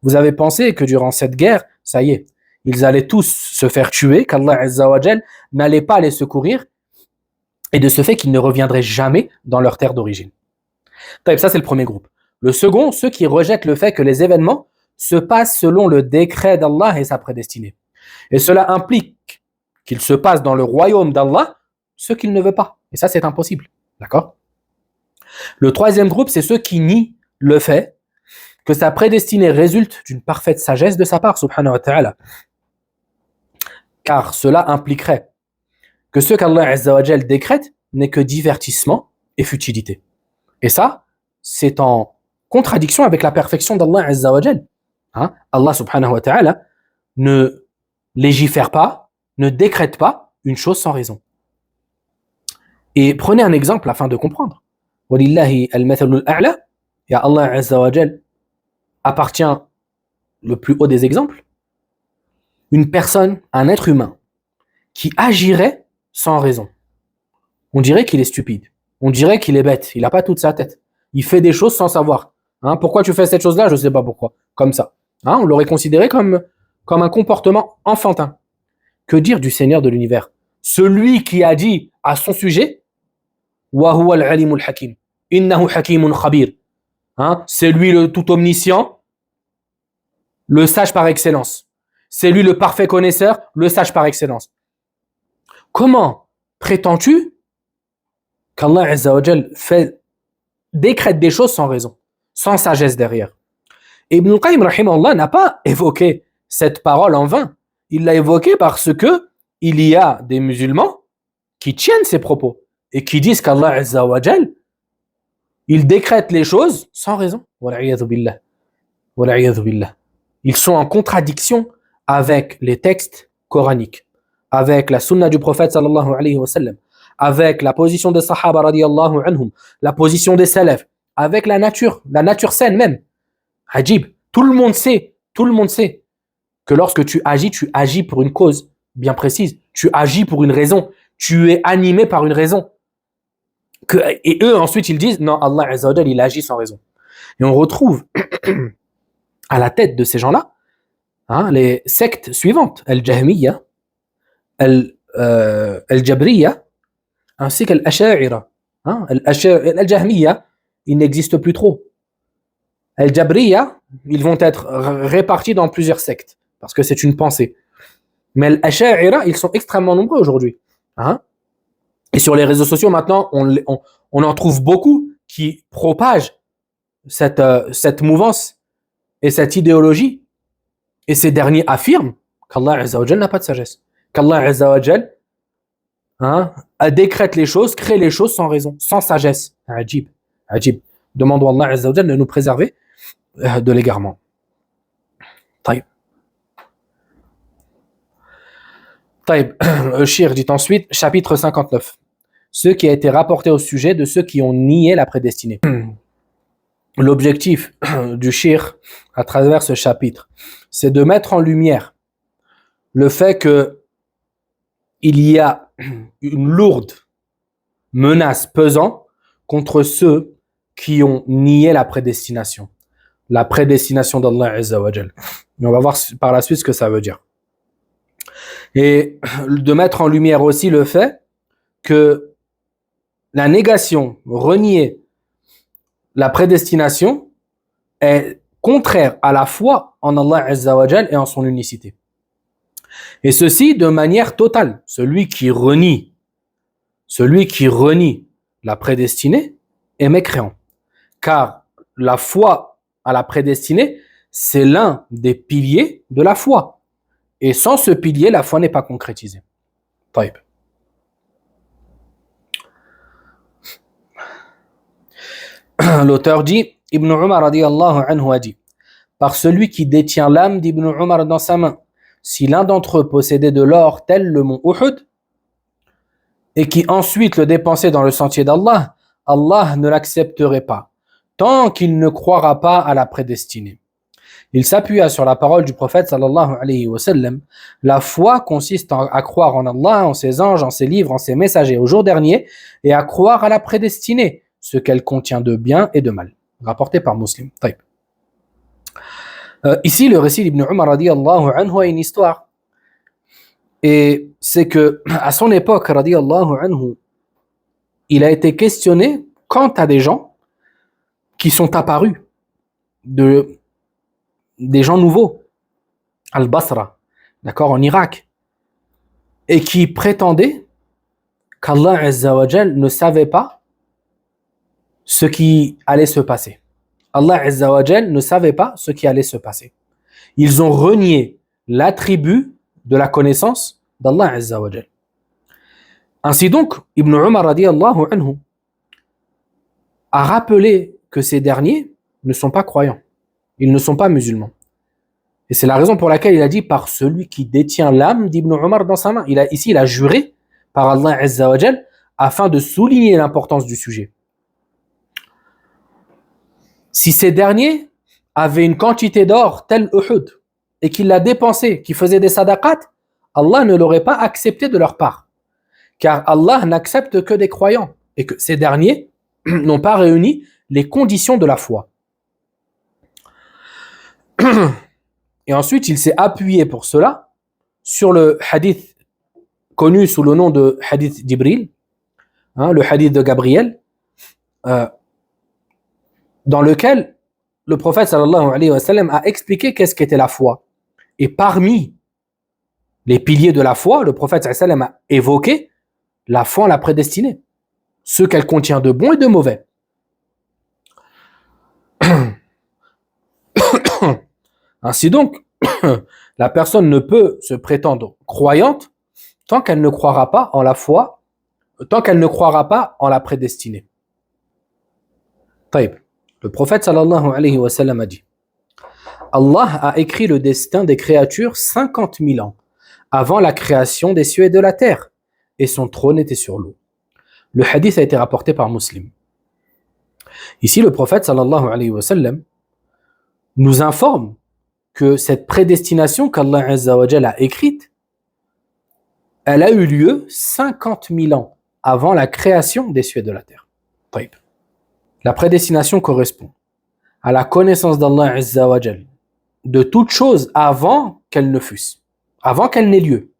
Vous avez pensé que durant cette guerre, ça y est, ils allaient tous se faire tuer, qu'Allah Azza wa Jal n'allait pas les secourir, et de ce fait qu'ils ne reviendraient jamais dans leur terre d'origine. Ça, c'est le premier groupe. Le second, ceux qui rejettent le fait que les événements se passent selon le décret d'Allah et sa prédestinée. Et cela implique qu'il se passe dans le royaume d'Allah ce qu'il ne veut pas. Et ça, c'est impossible. D'accord? Le troisième groupe, c'est ceux qui nient le fait que sa prédestinée résulte d'une parfaite sagesse de sa part, subhanahu wa ta'ala. Car cela impliquerait que ce qu'Allah Azza wa Jal décrète n'est que divertissement et futilité. Et ça, c'est en contradiction avec la perfection d'Allah Azza wa Jal. Allah subhanahu wa ta'ala ne légifère pas, ne décrète pas une chose sans raison. Et prenez un exemple afin de comprendre. Walillahi al-mathalul a'la, et à Allah Azza wa Jal appartient le plus haut des exemples. Une personne, un être humain, qui agirait sans raison. On dirait qu'il est stupide. On dirait qu'il est bête. Il n'a pas toute sa tête. Il fait des choses sans savoir. Pourquoi tu fais cette chose-là? Je ne sais pas pourquoi. Comme ça. On l'aurait considéré comme un comportement enfantin. Que dire du Seigneur de l'univers? Celui qui a dit à son sujet Wa huwa al-alimul hakim. Innahu hakimun khabir. C'est lui le tout omniscient, le sage par excellence. C'est lui le parfait connaisseur, le sage par excellence. Comment prétends-tu qu'Allah Azza wa Jal décrète des choses sans raison, sans sagesse derrière? Et Ibn Qayyim rahimahullah n'a pas évoqué cette parole en vain. Il l'a évoqué parce que il y a des musulmans qui tiennent ces propos et qui disent qu'Allah Azza wa Jal, il décrète les choses sans raison. Wal'iyadhu billah. Wal'iyadhu billah. Ils sont en contradiction avec les textes coraniques, avec la sunna du prophète sallallahu alayhi wa sallam, avec la position des sahaba radiyallahu anhum, la position des salafs, avec la nature saine même. Ajib, tout le monde sait que lorsque tu agis pour une cause bien précise. Tu agis pour une raison. Tu es animé par une raison. Et eux, ensuite, ils disent, non, Allah Azza wa Jal, il agit sans raison. Et on retrouve à la tête de ces gens-là, les sectes suivantes, Al-Jahmiyya, Al-Jabriyya, ainsi qu'Al-Asha'ira. Al-Jahmiyya, ils n'existent plus trop. Al-Jabriyya, ils vont être répartis dans plusieurs sectes, parce que c'est une pensée. Mais Al-Asha'ira, ils sont extrêmement nombreux aujourd'hui. Et sur les réseaux sociaux, maintenant, on en trouve beaucoup qui propagent cette mouvance et cette idéologie. Et ces derniers affirment qu'Allah Azza wa Jal n'a pas de sagesse. Qu'Allah Azza wa Jal décrète les choses, crée les choses sans raison, sans sagesse. Ajib, ajib. Demandons à Allah Azza wa Jal de nous préserver de l'égarement. Taïb. Taïb. Shir dit ensuite, chapitre 59. Ce qui a été rapporté au sujet de ceux qui ont nié la prédestinée. L'objectif du shir à travers ce chapitre, c'est de mettre en lumière le fait que il y a une lourde menace pesant contre ceux qui ont nié la prédestination d'Allah Azza wa Jal. Et on va voir par la suite ce que ça veut dire. Et de mettre en lumière aussi le fait que la négation, renier la prédestination est contraire à la foi en Allah Azza wa Jal et en son unicité. Et ceci de manière totale. Celui qui renie la prédestinée est mécréant. Car la foi à la prédestinée, c'est l'un des piliers de la foi. Et sans ce pilier, la foi n'est pas concrétisée. Taïb. L'auteur dit, Ibn Umar radiyallahu anhu a dit, par celui qui détient l'âme d'Ibn Umar dans sa main, si l'un d'entre eux possédait de l'or tel le mont Uhud, et qui ensuite le dépensait dans le sentier d'Allah, Allah ne l'accepterait pas, tant qu'il ne croira pas à la prédestinée. Il s'appuya sur la parole du prophète sallallahu alayhi wa sallam. La foi consiste à croire en Allah, en ses anges, en ses livres, en ses messagers au jour dernier, et à croire à la prédestinée, ce qu'elle contient de bien et de mal. Rapporté par Muslim. Ici, le récit d'Ibn Umar radiyallahu anhu a une histoire. Et c'est que, à son époque, radiyallahu anhu, il a été questionné quant à des gens qui sont apparus, des gens nouveaux, Al-Basra, d'accord, en Irak, et qui prétendaient qu'Allah Azza wa Jal ne savait pas ce qui allait se passer. Allah Azza wa Jal ne savait pas ce qui allait se passer. Ils ont renié l'attribut de la connaissance d'Allah Azza wa Jal. Ainsi donc, Ibn Umar radiyallahu anhu a rappelé que ces derniers ne sont pas croyants. Ils ne sont pas musulmans. Et c'est la raison pour laquelle il a dit par celui qui détient l'âme d'Ibn Umar dans sa main. Ici, il a juré par Allah Azza wa Jal afin de souligner l'importance du sujet. Si ces derniers avaient une quantité d'or telle Uhud et qu'ils la dépensaient, qu'ils faisaient des sadaqat, Allah ne l'aurait pas accepté de leur part. Car Allah n'accepte que des croyants et que ces derniers n'ont pas réuni les conditions de la foi. Et ensuite, il s'est appuyé pour cela sur le hadith connu sous le nom de hadith d'Ibril, le hadith de Gabriel, dans lequel le prophète sallallahu alayhi wa sallam a expliqué qu'est-ce qu'était la foi. Et parmi les piliers de la foi, le prophète sallallahu alayhi wa sallam a évoqué la foi en la prédestinée, ce qu'elle contient de bon et de mauvais. Ainsi donc, la personne ne peut se prétendre croyante tant qu'elle ne croira pas en la foi, tant qu'elle ne croira pas en la prédestinée. Taïb. Le prophète sallallahu alayhi wa sallam a dit, Allah a écrit le destin des créatures 50 000 ans avant la création des cieux et de la terre, et son trône était sur l'eau. Le hadith a été rapporté par Muslim. Ici, le prophète sallallahu alayhi wa sallam nous informe que cette prédestination qu'Allah Azza wa Jalla a écrite, elle a eu lieu 50 000 ans avant la création des cieux et de la terre. Taïb. La prédestination correspond à la connaissance d'Allah Azza wa Jalla de toutes choses avant qu'elles ne fussent, avant qu'elles n'aient lieu,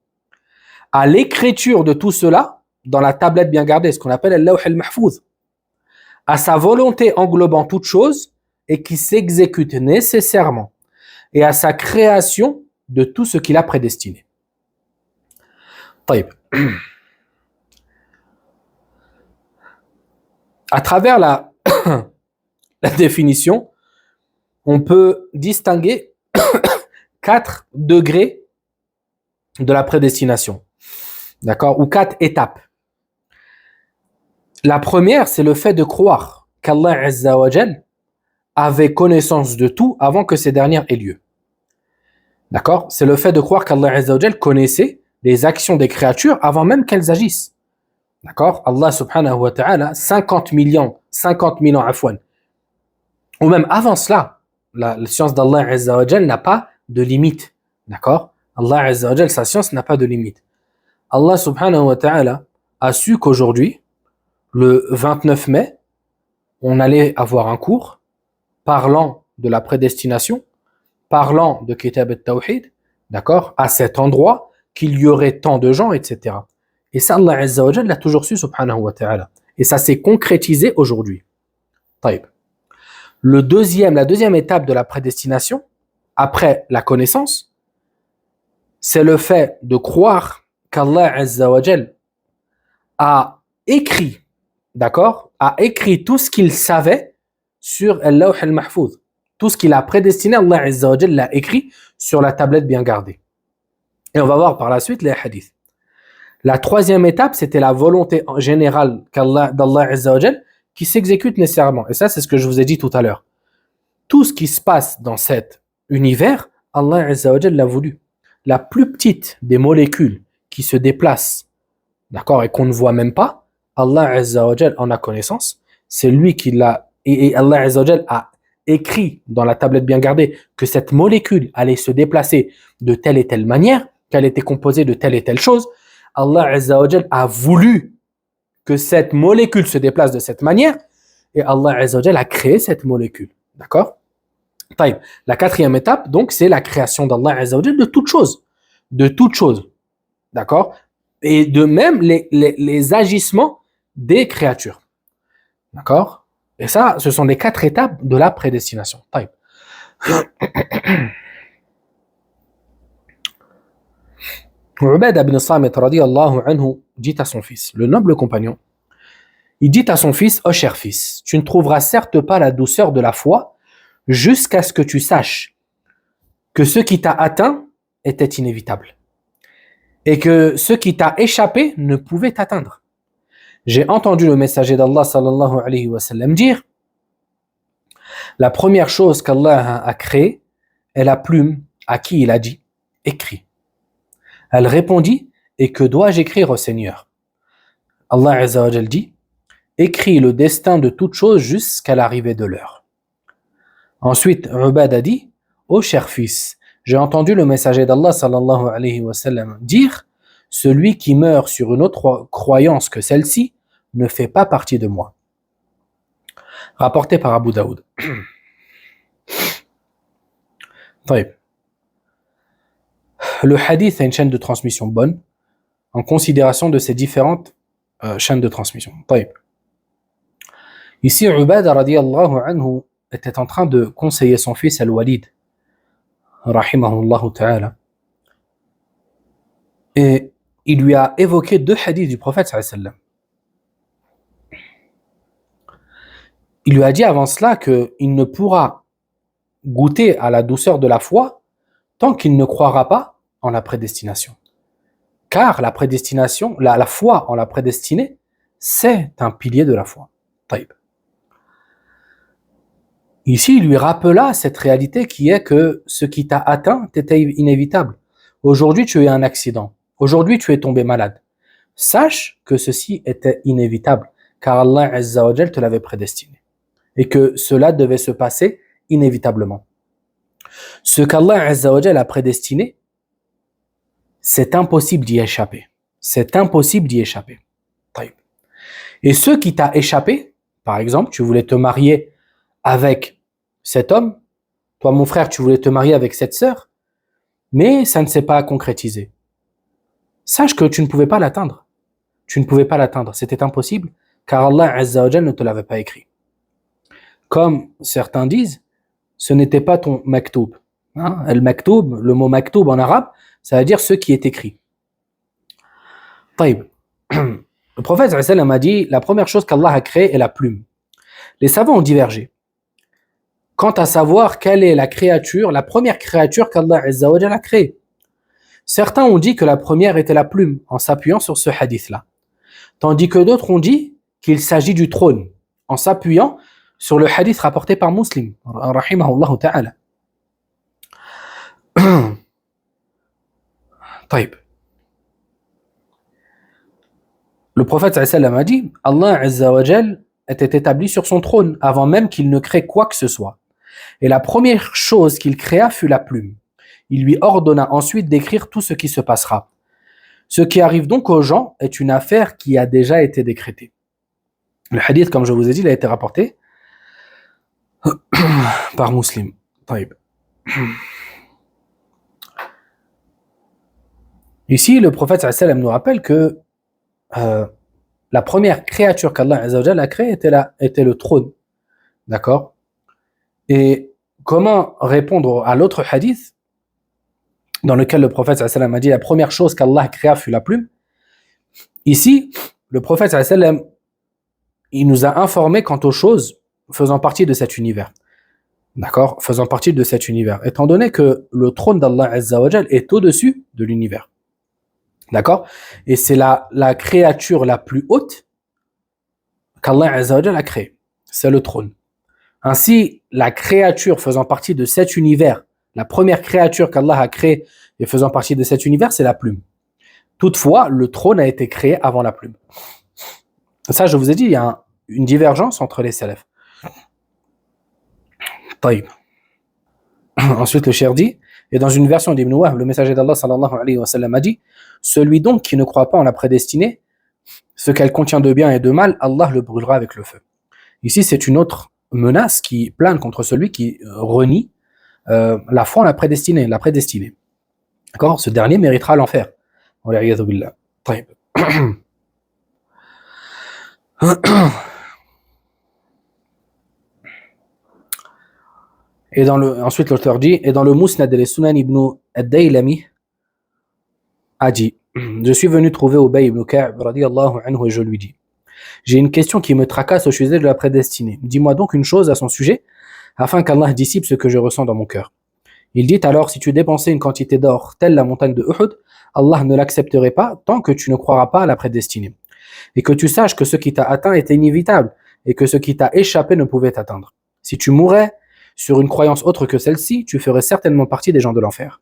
à l'écriture de tout cela dans la tablette bien gardée, ce qu'on appelle al-Lawh al-Mahfouz, à sa volonté englobant toutes choses et qui s'exécute nécessairement, et à sa création de tout ce qu'il a prédestiné. Taïb. À travers la définition, on peut distinguer 4 degrés de la prédestination, d'accord, ou 4 étapes. La première, c'est le fait de croire qu'Allah Azza wa Jal avait connaissance de tout avant que ces dernières aient lieu. D'accord? C'est le fait de croire qu'Allah Azza wa Jal connaissait les actions des créatures avant même qu'elles agissent. D'accord? Allah subhanahu wa ta'ala, 50 000 ans, afwan. Ou même avant cela, la science d'Allah Azza wa Jal n'a pas de limite. D'accord? Allah Azza wa Jal, sa science n'a pas de limite. Allah subhanahu wa ta'ala a su qu'aujourd'hui, le 29 mai, on allait avoir un cours parlant de la prédestination, parlant de Kitab al-Tawhid, d'accord, à cet endroit, qu'il y aurait tant de gens, etc. Et ça, Allah Azza wa Jal l'a toujours su, subhanahu wa ta'ala. Et ça s'est concrétisé aujourd'hui. Taïb. La deuxième étape de la prédestination, après la connaissance, c'est le fait de croire qu'Allah Azza wa Jal a écrit, d'accord, a écrit tout ce qu'il savait sur al-Lawh al-Mahfouz. Tout ce qu'il a prédestiné, Allah Azza wa Jal l'a écrit sur la tablette bien gardée. Et on va voir par la suite les hadiths. La troisième étape, c'était la volonté générale d'Allah Azza wa Jal qui s'exécute nécessairement. Et ça, c'est ce que je vous ai dit tout à l'heure. Tout ce qui se passe dans cet univers, Allah Azza wa Jal l'a voulu. La plus petite des molécules qui se déplacent, d'accord, et qu'on ne voit même pas, Allah Azza wa Jal en a connaissance. C'est lui qui l'a, et Allah Azza wa Jal a écrit dans la tablette bien gardée que cette molécule allait se déplacer de telle et telle manière, qu'elle était composée de telle et telle chose. Allah Azza wa Jal a voulu que cette molécule se déplace de cette manière, et Allah Azza wa Jal a créé cette molécule. D'accord? Taïb. La quatrième étape, donc, c'est la création d'Allah Azza wa Jal de toutes choses. De toutes choses. D'accord? Et de même les agissements des créatures. D'accord? Et ça, ce sont les 4 étapes de la prédestination. Taïb. Ubadah ibn Samit radiyallahu anhu dit à son fils, le noble compagnon, il dit à son fils: ô cher fils, tu ne trouveras certes pas la douceur de la foi jusqu'à ce que tu saches que ce qui t'a atteint était inévitable et que ce qui t'a échappé ne pouvait t'atteindre. J'ai entendu le messager d'Allah sallallahu alayhi wa sallam dire: la première chose qu'Allah a créée est la plume à qui il a dit: écris. Elle répondit: et que dois-je écrire au Seigneur? Allah Azza wa Jal dit: écris le destin de toute chose jusqu'à l'arrivée de l'heure. Ensuite, Ubad a dit: ô cher fils, j'ai entendu le messager d'Allah sallallahu alayhi wa sallam dire: celui qui meurt sur une autre croyance que celle-ci ne fait pas partie de moi. Rapporté par Abu Daoud. Le hadith a une chaîne de transmission bonne en considération de ces différentes chaînes de transmission. Ici, Ubad radiyallahu anhu était en train de conseiller son fils Al-Walid, rahimahullah ta'ala, et il lui a évoqué 2 hadiths du prophète sallallahu alayhi wa sallam. Il lui a dit avant cela qu'il ne pourra goûter à la douceur de la foi tant qu'il ne croira pas en la prédestination. Car la prédestination, la foi en la prédestinée, c'est un pilier de la foi. Taïb. Ici, il lui rappela cette réalité qui est que ce qui t'a atteint était inévitable. Aujourd'hui, tu as eu un accident. Aujourd'hui, tu es tombé malade. Sache que ceci était inévitable, car Allah Azza wa Jal te l'avait prédestiné. Et que cela devait se passer inévitablement. Ce qu'Allah Azza wa Jal a prédestiné, c'est impossible d'y échapper. C'est impossible d'y échapper. Et ce qui t'a échappé, par exemple, tu voulais te marier avec cet homme, toi mon frère, tu voulais te marier avec cette sœur, mais ça ne s'est pas concrétisé. Sache que tu ne pouvais pas l'atteindre. Tu ne pouvais pas l'atteindre. C'était impossible, car Allah Azza wa Jal ne te l'avait pas écrit. Comme certains disent, ce n'était pas ton maktoub. Al-maktoub, le mot maktoub en arabe, ça veut dire ce qui est écrit. Taïb. Le prophète sallallahu alayhi wa sallam a dit, la première chose qu'Allah a créée est la plume. Les savants ont divergé quant à savoir quelle est la créature, la première créature qu'Allah Azza wa Jal a créée. Certains ont dit que la première était la plume, en s'appuyant sur ce hadith-là. Tandis que d'autres ont dit qu'il s'agit du trône, en s'appuyant sur le hadith rapporté par Muslim, rahimahullah ta'ala. Taïb. Le prophète sallallahu alayhi wa sallam a dit, Allah Azza wa Jal était établi sur son trône avant même qu'il ne crée quoi que ce soit. Et la première chose qu'il créa fut la plume. Il lui ordonna ensuite d'écrire tout ce qui se passera. Ce qui arrive donc aux gens est une affaire qui a déjà été décrétée. Le hadith, comme je vous ai dit, il a été rapporté par Muslim. Ici, le prophète sallallahu alayhi wa sallam nous rappelle que la première créature qu'Allah Azza wa Jalla a créée était le trône. D'accord? Et comment répondre à l'autre hadith dans lequel le prophète sallallahu alayhi wa sallam a dit la première chose qu'Allah créa fut la plume. Ici, le prophète sallallahu alayhi wa sallam, il nous a informé quant aux choses faisant partie de cet univers. D'accord? Faisant partie de cet univers. Étant donné que le trône d'Allah Azza wa Jalla est au-dessus de l'univers. D'accord? Et c'est la créature la plus haute qu'Allah Azza wa Jalla a créée. C'est le trône. Ainsi, la créature faisant partie de cet univers, la première créature qu'Allah a créée et faisant partie de cet univers, c'est la plume. Toutefois, le trône a été créé avant la plume. Ça, je vous ai dit, il y a une divergence entre les salafs. Taïb. Ensuite, le cheikh dit, et dans une version d'Ibn Wahb, le messager d'Allah sallallahu alayhi wa sallam a dit, celui donc qui ne croit pas en la prédestinée, ce qu'elle contient de bien et de mal, Allah le brûlera avec le feu. Ici, c'est une autre menace qui plane contre celui qui renie la foi en la prédestinée, D'accord? Ce dernier méritera l'enfer. Et ensuite l'auteur dit, et dans le Musnad de Sunan ibn ad-Daylami a dit, je suis venu trouver Ubay ibn Ka'b radiyallahu anhu et je lui dis, j'ai une question qui me tracasse au sujet de la prédestinée. Dis-moi donc une chose à son sujet, afin qu'Allah dissipe ce que je ressens dans mon cœur. Il dit alors, si tu dépensais une quantité d'or telle la montagne de Uhud, Allah ne l'accepterait pas tant que tu ne croiras pas à la prédestinée. Et que tu saches que ce qui t'a atteint était inévitable et que ce qui t'a échappé ne pouvait t'atteindre. Si tu mourais sur une croyance autre que celle-ci, tu ferais certainement partie des gens de l'enfer.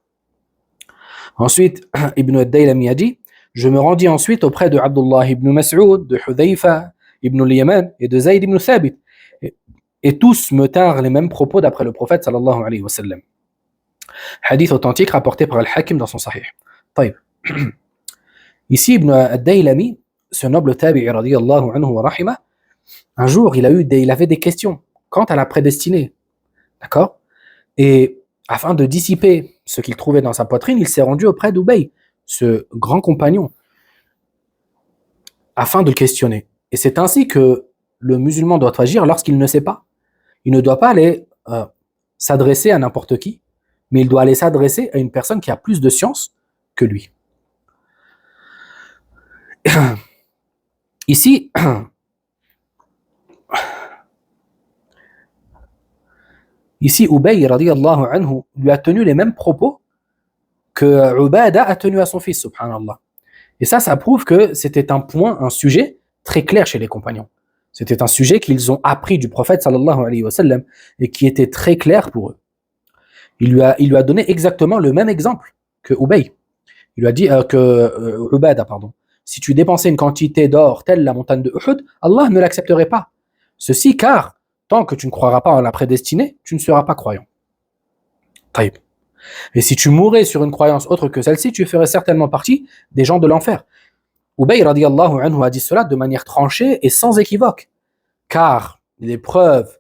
Ensuite, Ibn ad-Daylami a dit, je me rendis ensuite auprès de Abdullah ibn Mas'ud, de Hudhayfa ibn al-Yaman et de Zayd ibn Thabit. Et tous me tinrent les mêmes propos d'après le prophète sallallahu alayhi wa sallam. Hadith authentique rapporté par Al-Hakim dans son Sahih. Taïb. Ici, Ibn ad-Daylami, ce noble tabi'i radiyallahu anhu wa rahimah, un jour, il avait des questions quant à la prédestinée. D'accord? Et afin de dissiper ce qu'il trouvait dans sa poitrine, il s'est rendu auprès d'Ubay, ce grand compagnon, afin de le questionner. Et c'est ainsi que le musulman doit agir lorsqu'il ne sait pas. Il ne doit pas aller s'adresser à n'importe qui, mais il doit aller s'adresser à une personne qui a plus de science que lui. Ici, Ubay radiyallahu anhu lui a tenu les mêmes propos que Ubada a tenu à son fils, subhanallah. Et ça prouve que c'était un sujet très clair chez les compagnons. C'était un sujet qu'ils ont appris du prophète sallallahu alayhi wa sallam et qui était très clair pour eux. Il lui a donné exactement le même exemple que Ubay. Il lui a dit Ubada, pardon. Si tu dépensais une quantité d'or telle la montagne de Uhud, Allah ne l'accepterait pas. Ceci car, tant que tu ne croiras pas en la prédestinée, tu ne seras pas croyant. Taïb. Et si tu mourais sur une croyance autre que celle-ci, tu ferais certainement partie des gens de l'enfer. Ubay radiyallahu anhu a dit cela de manière tranchée et sans équivoque. Car les preuves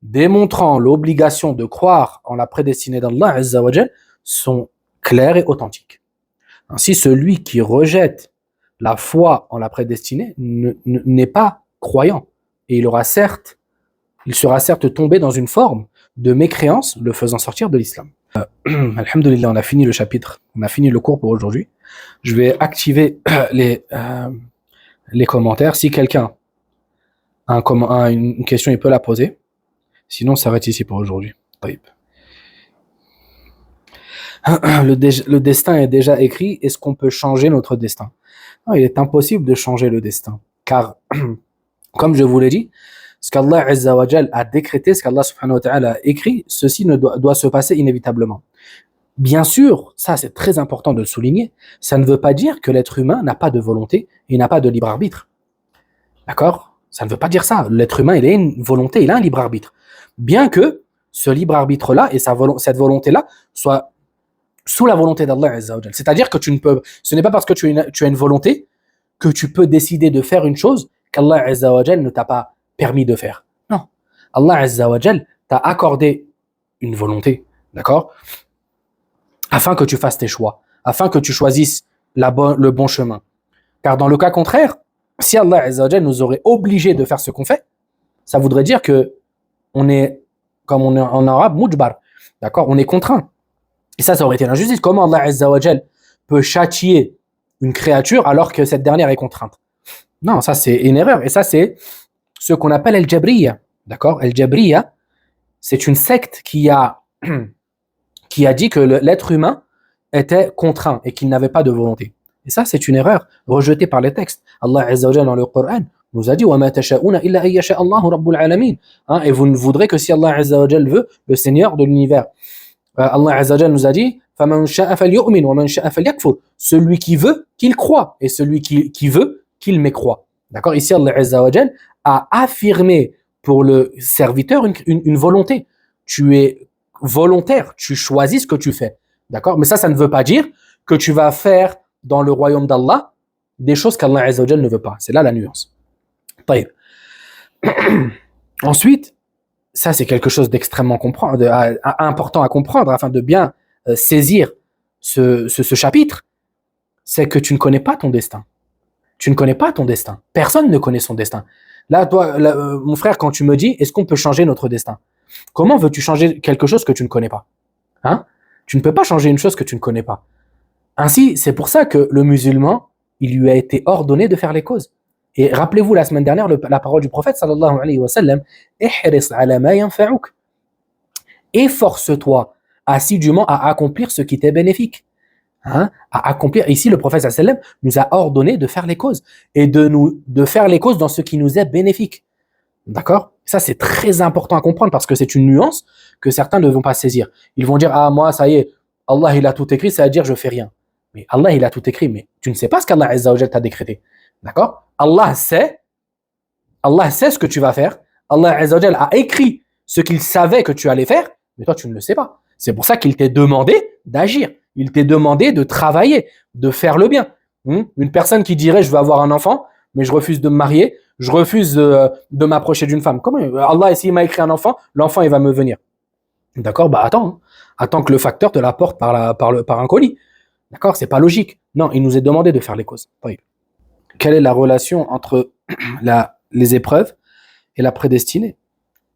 démontrant l'obligation de croire en la prédestinée d'Allah Azza wa Jal sont claires et authentiques. Ainsi, celui qui rejette la foi en la prédestinée n'est pas croyant. Et il sera certes tombé dans une forme de mécréance, le faisant sortir de l'islam. Alhamdulillah, on a fini le chapitre, on a fini le cours pour aujourd'hui. Je vais activer les commentaires. Si quelqu'un a une question, il peut la poser. Sinon, ça s'arrête ici pour aujourd'hui. Le destin est déjà écrit. Est-ce qu'on peut changer notre destin? Non, il est impossible de changer le destin. Car, comme je vous l'ai dit, ce qu'Allah Azza wa Jal a décrété, ce qu'Allah subhanahu wa ta'ala a écrit, ceci doit se passer inévitablement. Bien sûr, ça c'est très important de le souligner, ça ne veut pas dire que l'être humain n'a pas de volonté et n'a pas de libre arbitre. D'accord? Ça ne veut pas dire ça. L'être humain, il a une volonté, il a un libre arbitre. Bien que ce libre arbitre-là et cette volonté-là soit sous la volonté d'Allah Azza wa Jal. C'est-à-dire que ce n'est pas parce que tu as une volonté que tu peux décider de faire une chose qu'Allah Azza wa Jal ne t'a pas permis de faire. Non. Allah Azza wa Jal t'a accordé une volonté, d'accord? Afin que tu fasses tes choix, afin que tu choisisses le bon chemin. Car dans le cas contraire, si Allah Azza wa Jal nous aurait obligés de faire ce qu'on fait, ça voudrait dire que on est, comme on est en arabe, mujbar, d'accord? On est contraint. Et ça aurait été l'injustice. Comment Allah Azza wa Jal peut châtier une créature alors que cette dernière est contrainte? Non, ça c'est une erreur. Et ça c'est ce qu'on appelle Al-Jabriya. D'accord? Al-Jabriya, c'est une secte qui a dit que l'être humain était contraint et qu'il n'avait pas de volonté. Et ça, c'est une erreur rejetée par les textes. Allah Azza wa Jalla dans le Coran nous a dit وَمَا تَشَاءُونَ إِلَّا أَن يَشَاءَ اللَّهُ رَبُّ الْعَالَمِينَ. Et vous ne voudrez que si Allah Azza wa Jalla veut, le Seigneur de l'univers. Allah Azza wa Jalla nous a dit فَمَنْ شَاءَ فَلْيُؤْمِنْ وَمَنْ شَاءَ فَلْيَكْفُرْ. Celui qui veut, qu'il croit, et celui qui veut, qu'il mécroit. D'accord? Ici, Allah Azza wa Jalla a affirmé pour le serviteur une volonté. Tu es volontaire, tu choisis ce que tu fais. D'accord? Mais ça ne veut pas dire que tu vas faire dans le royaume d'Allah des choses qu'Allah Azza wa Jalla ne veut pas. C'est là la nuance. Taïb. Ensuite, ça c'est quelque chose d'extrêmement important à comprendre afin de bien saisir ce chapitre, c'est que tu ne connais pas ton destin. Tu ne connais pas ton destin. Personne ne connaît son destin. Là, toi, mon frère, quand tu me dis, est-ce qu'on peut changer notre destin? Comment veux-tu changer quelque chose que tu ne connais pas? Hein? Tu ne peux pas changer une chose que tu ne connais pas. Ainsi, c'est pour ça que le musulman, il lui a été ordonné de faire les causes. Et rappelez-vous la semaine dernière la parole du prophète sallallahu alayhi wa sallam, ihris ala ma yanfa'uk. Efforce-toi assidûment à accomplir ce qui t'est bénéfique. Hein? À accomplir. Ici, le prophète sallallahu alayhi wa sallam nous a ordonné de faire les causes et de faire les causes dans ce qui nous est bénéfique. D'accord? Ça, c'est très important à comprendre parce que c'est une nuance que certains ne vont pas saisir. Ils vont dire, ah, moi, ça y est, Allah, il a tout écrit, ça veut dire je fais rien. Mais Allah, il a tout écrit, mais tu ne sais pas ce qu'Allah Azza wa Jalla t'a décrété. D'accord? Allah sait ce que tu vas faire. Allah Azza wa Jalla a écrit ce qu'il savait que tu allais faire, mais toi, tu ne le sais pas. C'est pour ça qu'il t'est demandé d'agir. Il t'est demandé de travailler, de faire le bien. Une personne qui dirait, je veux avoir un enfant, mais je refuse de me marier, je refuse de m'approcher d'une femme. Comment Allah, s'il m'a écrit un enfant, l'enfant, il va me venir. D'accord? Bah attends. Hein. Attends que le facteur te l'apporte par un colis. D'accord? C'est pas logique. Non, il nous est demandé de faire les causes. Oui. Quelle est la relation entre les épreuves et la prédestinée?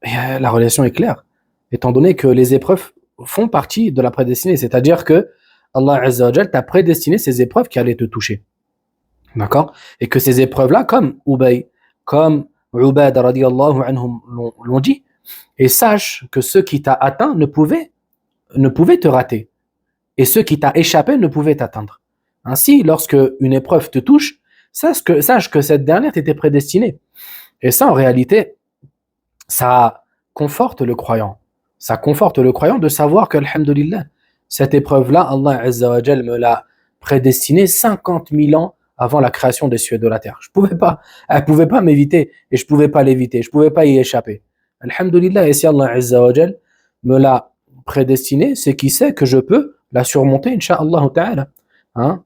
Et, la relation est claire. Étant donné que les épreuves font partie de la prédestinée. C'est-à-dire que Allah Azza wa Jalla t'a prédestiné ces épreuves qui allaient te toucher. D'accord? Et que ces épreuves-là, comme Ubay, comme Ubad radiyallahu anhum l'ont dit, et sache que ce qui t'a atteint ne pouvait te rater. Et ce qui t'a échappé ne pouvait t'atteindre. Ainsi, lorsque une épreuve te touche, sache que cette dernière t'était prédestinée. Et ça, en réalité, ça conforte le croyant. Ça conforte le croyant de savoir que, alhamdulillah, cette épreuve-là, Allah Azza wa Jal me l'a prédestinée 50 000 ans avant la création des cieux et de la terre. Elle pouvait pas m'éviter et je pouvais pas l'éviter, je pouvais pas y échapper. Alhamdulillah, et si Allah Azza wa Jal me l'a prédestinée, c'est qu'il sait que je peux la surmonter, incha'Allah ta'ala. Hein?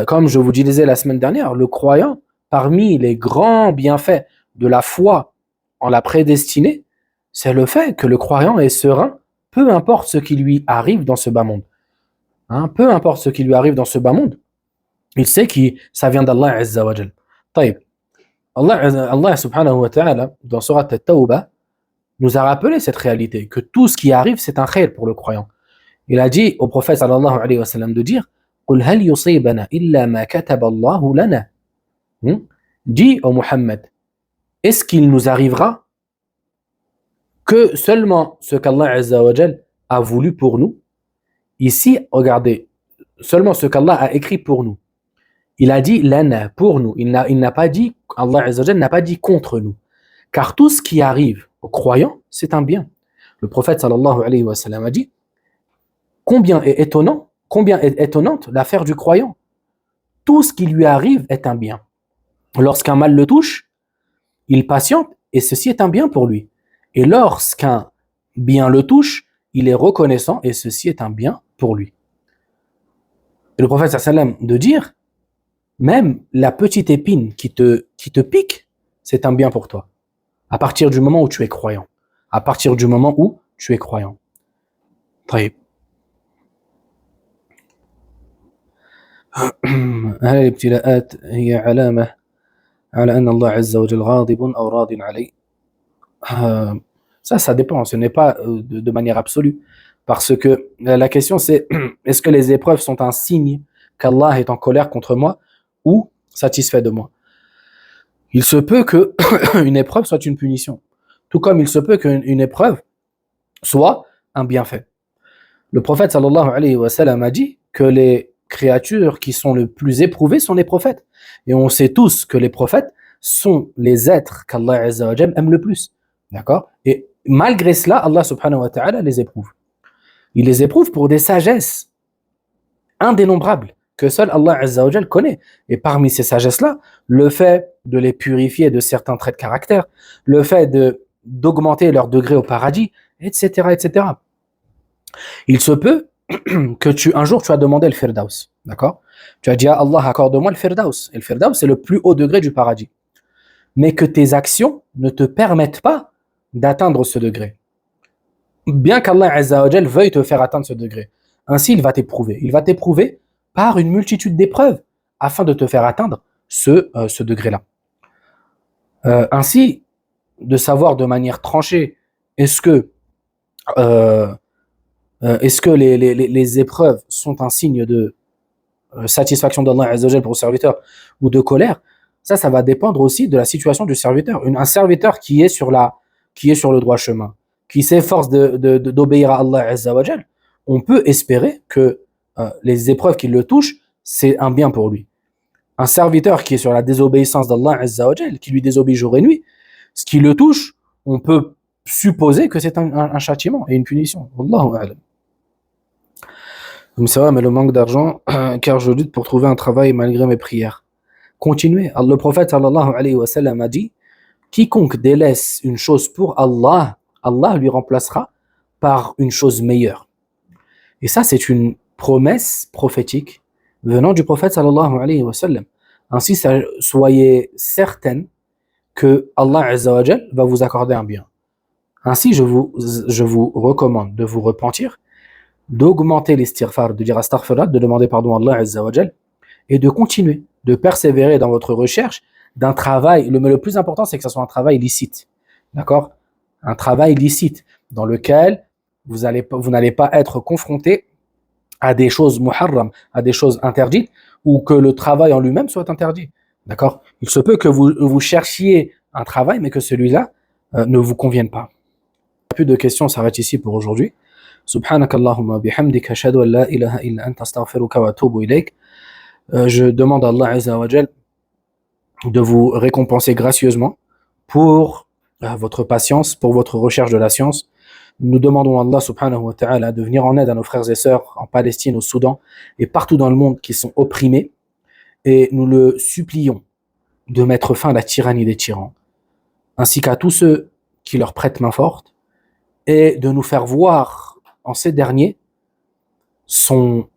Comme je vous disais la semaine dernière, le croyant, parmi les grands bienfaits de la foi en la prédestinée, c'est le fait que le croyant est serein, peu importe ce qui lui arrive dans ce bas monde. Hein? Peu importe ce qui lui arrive dans ce bas monde, il sait que ça vient d'Allah Azza wa Jal. طيب. Allah subhanahu wa ta'ala, dans Surat At-Tawbah, nous a rappelé cette réalité, que tout ce qui arrive, c'est un khayr pour le croyant. Il a dit au prophète sallallahu alayhi wa sallam de dire قُلْ هَلْ يُصِيبَنَا إِلَّا مَا كَتَبَ اللَّهُ لَنَا. Dis au Muhammad, est-ce qu'il nous arrivera que seulement ce qu'Allah Azza wa Jal a voulu pour nous? Ici, regardez, seulement ce qu'Allah a écrit pour nous. Il a dit lana, pour nous. Il n'a pas dit, Allah Azza wa Jal n'a pas dit contre nous. Car tout ce qui arrive aux croyants, c'est un bien. Le prophète sallallahu alayhi wa sallam a dit combien est étonnante l'affaire du croyant. Tout ce qui lui arrive est un bien. Lorsqu'un mal le touche, il patiente et ceci est un bien pour lui. Et lorsqu'un bien le touche, il est reconnaissant et ceci est un bien pour lui. Et le prophète sallallahu alayhi wa sallam de dire même la petite épine qui te pique, c'est un bien pour toi. À partir du moment où tu es croyant. À partir du moment où tu es croyant. طيب. هل الابتلاءات هي علامة على أن الله عز وجل غاضب أو راض عليه؟ Ça dépend. Ce n'est pas de manière absolue. Parce que la question c'est est-ce que les épreuves sont un signe qu'Allah est en colère contre moi ou satisfait de moi? Il se peut qu'une épreuve soit une punition. Tout comme il se peut qu'une épreuve soit un bienfait. Le prophète sallallahu alayhi wa sallam a dit que les créatures qui sont le plus éprouvées sont les prophètes. Et on sait tous que les prophètes sont les êtres qu'Allah Azza wa Jal aime le plus. D'accord? Et malgré cela, Allah subhanahu wa ta'ala les éprouve. Il les éprouve pour des sagesses indénombrables que seul Allah Azza wa Jal connaît. Et parmi ces sagesses-là, le fait de les purifier de certains traits de caractère, le fait d'augmenter leur degré au paradis, etc., etc. Il se peut que un jour tu as demandé le Firdaus, d'accord? Tu as dit à Allah, accorde-moi le Firdaus. Et le Firdaus, c'est le plus haut degré du paradis. Mais que tes actions ne te permettent pas d'atteindre ce degré. Bien qu'Allah Azza wa Jal veuille te faire atteindre ce degré. Ainsi, il va t'éprouver. Il va t'éprouver par une multitude d'épreuves afin de te faire atteindre ce degré-là. Ainsi, de savoir de manière tranchée, est-ce que les épreuves sont un signe de satisfaction d'Allah Azza wa Jal pour le serviteur ou de colère, ça va dépendre aussi de la situation du serviteur. Un serviteur qui est sur le droit chemin, qui s'efforce d'obéir à Allah Azza wa Jal, on peut espérer que les épreuves qui le touchent, c'est un bien pour lui. Un serviteur qui est sur la désobéissance d'Allah Azza wa Jal, qui lui désobéit jour et nuit, ce qui le touche, on peut supposer que c'est un châtiment et une punition. Wallahu a'lam. C'est vrai, mais le manque d'argent, car je lutte pour trouver un travail malgré mes prières. Continuez. Le prophète sallallahu alayhi wa sallam a dit quiconque délaisse une chose pour Allah, Allah lui remplacera par une chose meilleure. Et ça, c'est une promesse prophétique venant du prophète sallallahu alayhi wa sallam. Ainsi, soyez certaines que Allah Azza wa Jal va vous accorder un bien. Ainsi, je vous recommande de vous repentir, d'augmenter l'istighfar, de dire astaghfirullah, de demander pardon à Allah Azza wa Jal, et de continuer, de persévérer dans votre recherche d'un travail. Mais le plus important, c'est que ce soit un travail licite. D'accord? Un travail licite dans lequel vous n'allez pas être confronté à des choses muharram, à des choses interdites, ou que le travail en lui-même soit interdit. D'accord? Il se peut que vous cherchiez un travail, mais que celui-là ne vous convienne pas. Plus de questions, on s'arrête ici pour aujourd'hui. Subhanakallahumma bihamdika ashhadu an la ilaha illa anta astaghfiruka wa atubu ilayk. Je demande à Allah Azza wa Jal de vous récompenser gracieusement pour votre patience, pour votre recherche de la science. Nous demandons à Allah subhanahu wa ta'ala de venir en aide à nos frères et sœurs en Palestine, au Soudan et partout dans le monde qui sont opprimés. Et nous le supplions de mettre fin à la tyrannie des tyrans, ainsi qu'à tous ceux qui leur prêtent main forte, et de nous faire voir en ces derniers son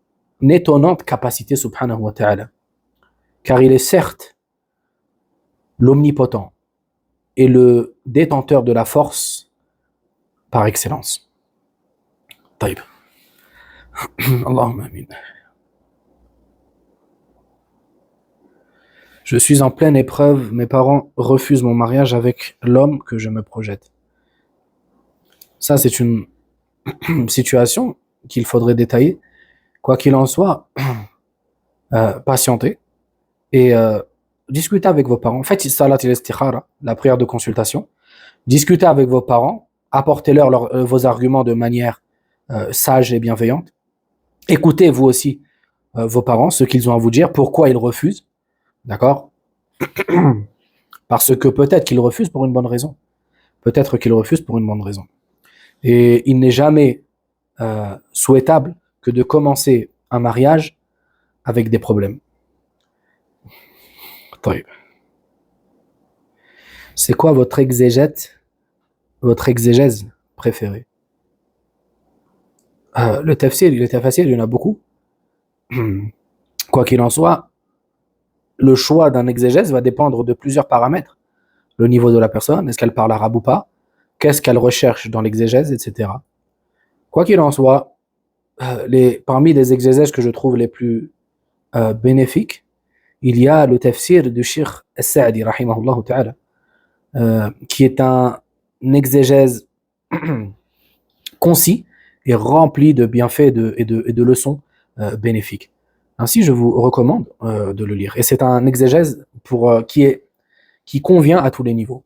étonnante capacité, subhanahu wa ta'ala. Car il est certes l'omnipotent et le détenteur de la force par excellence. طيب. Allahumma amin. Je suis en pleine épreuve, mes parents refusent mon mariage avec l'homme que je me projette. Ça, c'est une situation qu'il faudrait détailler. Quoi qu'il en soit, patientez et discutez avec vos parents. Faites salat al-istikhara, la prière de consultation. Discutez avec vos parents, apportez-leur vos arguments de manière sage et bienveillante. Écoutez vous aussi vos parents, ce qu'ils ont à vous dire, pourquoi ils refusent. D'accord? Parce que peut-être qu'ils refusent pour une bonne raison. Peut-être qu'ils refusent pour une bonne raison. Et il n'est jamais souhaitable que de commencer un mariage avec des problèmes. C'est quoi votre exégèse préférée? Le tafsir, il y en a beaucoup. Quoi qu'il en soit, le choix d'un exégèse va dépendre de plusieurs paramètres. Le niveau de la personne, est-ce qu'elle parle arabe ou pas, qu'est-ce qu'elle recherche dans l'exégèse, etc. Quoi qu'il en soit, parmi les exégèses que je trouve les plus bénéfiques, il y a le tafsir du Cheikh As-Sa'di, rahimahullah ta'ala, qui est un exégèse concis et rempli de bienfaits et de leçons bénéfiques. Ainsi, je vous recommande de le lire. Et c'est un exégèse qui convient à tous les niveaux.